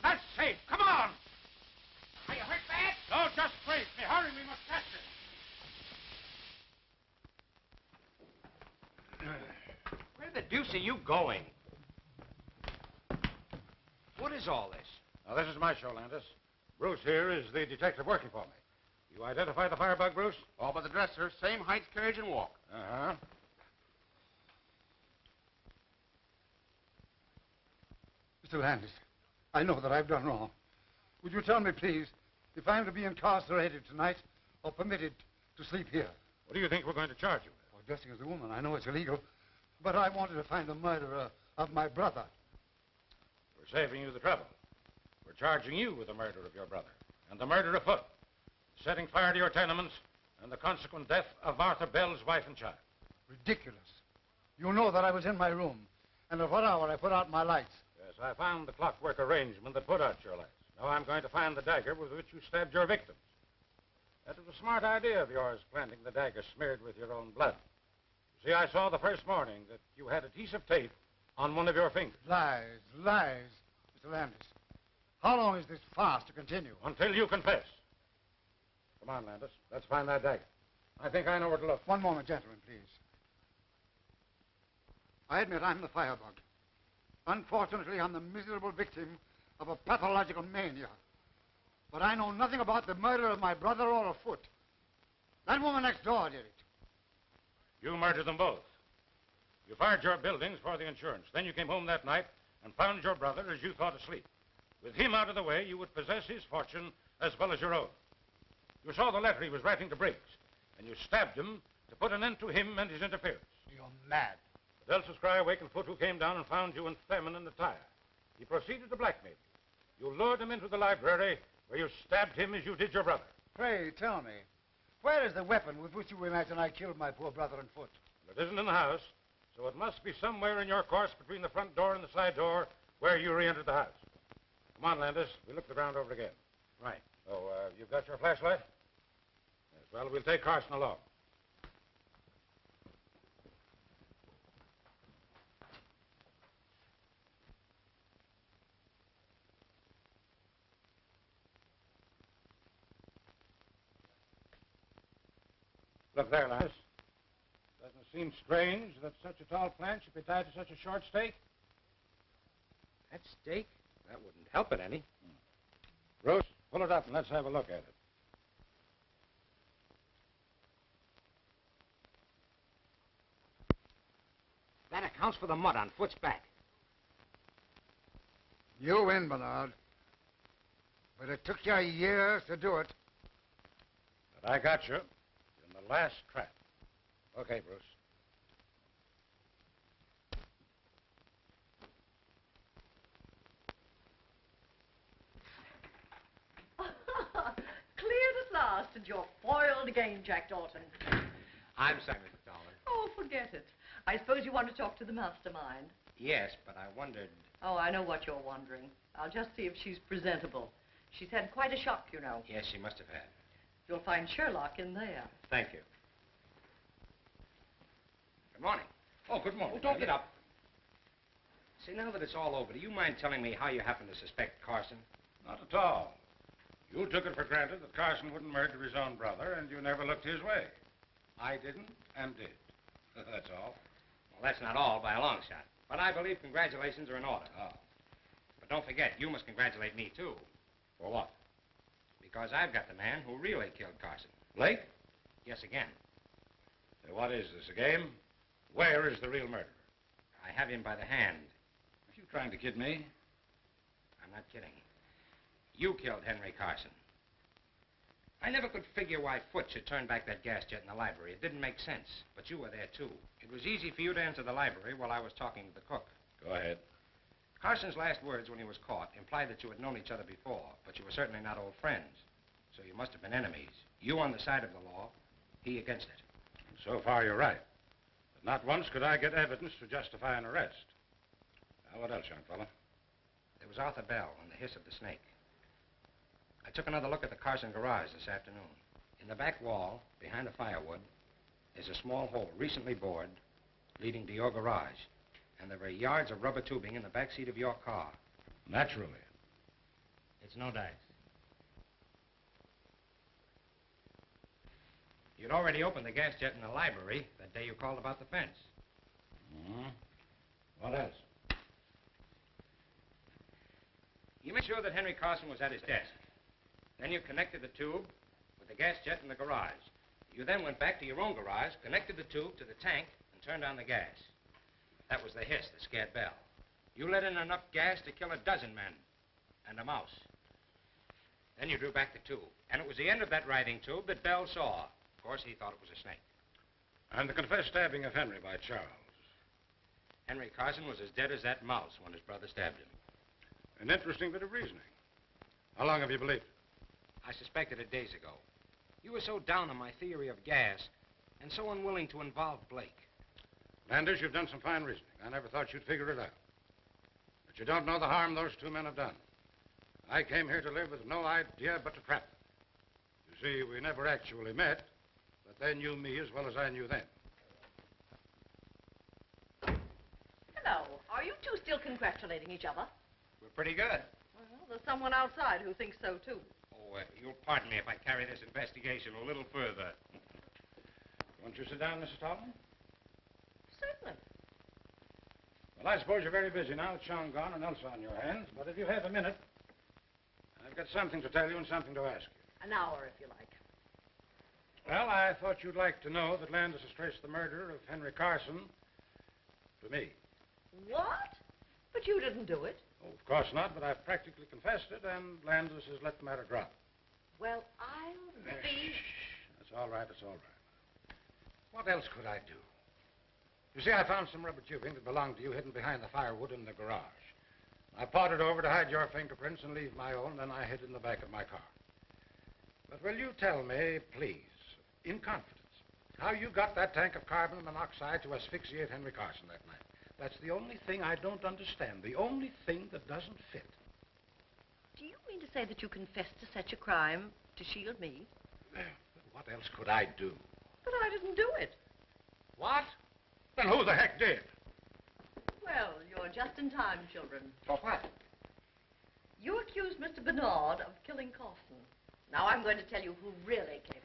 That's safe. Come on. Are you hurt bad? No, just wait. Hurry, we must catch it. Where the deuce are you going? What is all this? Now, this is my show, Landis. Bruce here is the detective working for me. You identify the firebug, Bruce? All but the dress, sir. Same height, carriage, and walk. Uh-huh. Mr. Landis, I know that I've done wrong. Would you tell me, please, if I'm to be incarcerated tonight or permitted to sleep here? What do you think we're going to charge you with? Well, dressing as a woman, I know it's illegal, but I wanted to find the murderer of my brother. We're saving you the trouble. We're charging you with the murder of your brother and the murder afoot, setting fire to your tenements, and the consequent death of Martha Bell's wife and child. Ridiculous. You know that I was in my room, and at what hour I put out my lights. Yes, I found the clockwork arrangement that put out your lights. Now I'm going to find the dagger with which you stabbed your victims. That was a smart idea of yours, planting the dagger smeared with your own blood. You see, I saw the first morning that you had adhesive tape on one of your fingers. Lies, lies, Mr. Landis. How long is this farce to continue? Until you confess. Come on, Landis. Let's find that dagger. I think I know where to look. One moment, gentlemen, please. I admit I'm the firebug. Unfortunately, I'm the miserable victim of a pathological mania. But I know nothing about the murder of my brother or afoot. That woman next door did it. You murdered them both. You fired your buildings for the insurance. Then you came home that night and found your brother as you thought asleep. With him out of the way, you would possess his fortune as well as your own. You saw the letter he was writing to Briggs, and you stabbed him to put an end to him and his interference. You're mad. But Elsa's cry awakened Foot, who came down and found you and Famine in the tire. He proceeded to blackmail you. You lured him into the library, where you stabbed him as you did your brother. Pray, tell me, where is the weapon with which you imagine I killed my poor brother and Foot? It isn't in the house, so it must be somewhere in your course between the front door and the side door where you re-entered the house. Come on, Landis. We look the ground over again. Right. So, you've got your flashlight? Yes, well, we'll take Carson along. Look there, Landis. Doesn't it seem strange that such a tall plant should be tied to such a short stake? That stake? That wouldn't help it any. Bruce, pull it up and let's have a look at it. That accounts for the mud on Foot's back. You win, Bernard. But it took you years to do it. But I got you in the last trap. Okay, Bruce. Cleared at last, and you're foiled again, Jack Dalton. I'm sorry, Mr. Dollar. Oh, forget it. I suppose you want to talk to the mastermind. Yes, but I wondered... Oh, I know what you're wondering. I'll just see if she's presentable. She's had quite a shock, you know. Yes, she must have had. You'll find Sherlock in there. Thank you. Good morning. Oh, good morning. Oh, don't get up. See, now that it's all over, do you mind telling me how you happen to suspect Carson? Not at all. You took it for granted that Carson wouldn't murder his own brother, and you never looked his way. I didn't and did. That's all. Well, that's not all by a long shot. But I believe congratulations are in order. Oh. But don't forget, you must congratulate me, too. For what? Because I've got the man who really killed Carson. Blake? Yes, again. Say, what is this, a game? Where is the real murderer? I have him by the hand. Are you trying to kid me? I'm not kidding. You killed Henry Carson. I never could figure why Foot should turn back that gas jet in the library. It didn't make sense. But you were there, too. It was easy for you to enter the library while I was talking to the cook. Go ahead. Carson's last words when he was caught implied that you had known each other before, but you were certainly not old friends. So you must have been enemies. You on the side of the law, he against it. So far, you're right. But not once could I get evidence to justify an arrest. Now, what else, young fella? There was Arthur Bell and the hiss of the snake. I took another look at the Carson garage this afternoon. In the back wall, behind the firewood, is a small hole recently bored leading to your garage. And there are yards of rubber tubing in the back seat of your car. Naturally. It's no dice. You'd already opened the gas jet in the library that day you called about the fence. Mm-hmm. What else? You made sure that Henry Carson was at his desk. Then you connected the tube with the gas jet in the garage. You then went back to your own garage, connected the tube to the tank, and turned on the gas. That was the hiss that scared Bell. You let in enough gas to kill a dozen men and a mouse. Then you drew back the tube, and it was the end of that writhing tube that Bell saw. Of course, he thought it was a snake. And the confessed stabbing of Henry by Charles. Henry Carson was as dead as that mouse when his brother stabbed him. An interesting bit of reasoning. How long have you believed it? I suspected it days ago. You were so down on my theory of gas and so unwilling to involve Blake. Landers, you've done some fine reasoning. I never thought you'd figure it out. But you don't know the harm those two men have done. I came here to live with no idea but to trap them. You see, we never actually met, but they knew me as well as I knew them. Hello. Are you two still congratulating each other? We're pretty good. Well, there's someone outside who thinks so, too. Oh, you'll pardon me if I carry this investigation a little further. Won't you sit down, Mrs. Tolman? Certainly. Well, I suppose you're very busy now with Sean gone and Elsa on your hands, but if you have a minute, I've got something to tell you and something to ask you. An hour, if you like. Well, I thought you'd like to know that Landis has traced the murder of Henry Carson for me. What? But you didn't do it. Oh, of course not, but I've practically confessed it, and Landis has let the matter drop. Well, I'll be... That's all right, it's all right. What else could I do? You see, I found some rubber tubing that belonged to you hidden behind the firewood in the garage. I pawed it over to hide your fingerprints and leave my own, then I hid in the back of my car. But will you tell me, please, in confidence, how you got that tank of carbon monoxide to asphyxiate Henry Carson that night? That's the only thing I don't understand, the only thing that doesn't fit. Do you mean to say that you confessed to such a crime to shield me? What else could I do? But I didn't do it. What? Then who the heck did? Well, you're just in time, children. For what? You accused Mr. Bernard of killing Carson. Now I'm going to tell you who really came.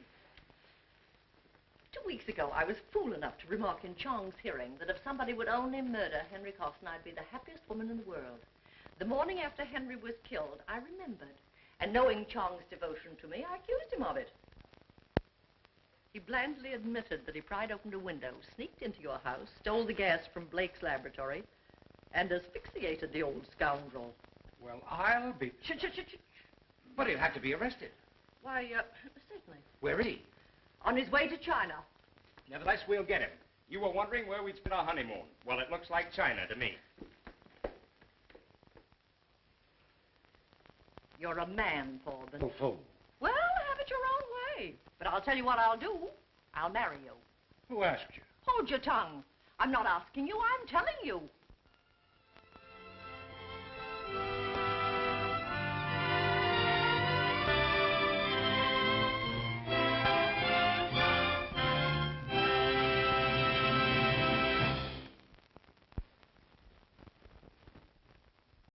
2 weeks ago, I was fool enough to remark in Chong's hearing that if somebody would only murder Henry Carson, I'd be the happiest woman in the world. The morning after Henry was killed, I remembered. And knowing Chong's devotion to me, I accused him of it. He blandly admitted that he pried open a window, sneaked into your house, stole the gas from Blake's laboratory, and asphyxiated the old scoundrel. Well, I'll be... Shh. But he'll have to be arrested. Why, certainly. Where is he? On his way to China. Nevertheless, we'll get him. You were wondering where we'd spend our honeymoon. Well, it looks like China to me. You're a man, Forbin. Oh, fool. Well, have it your own way. But I'll tell you what I'll do. I'll marry you. Who asked you? Hold your tongue. I'm not asking you, I'm telling you.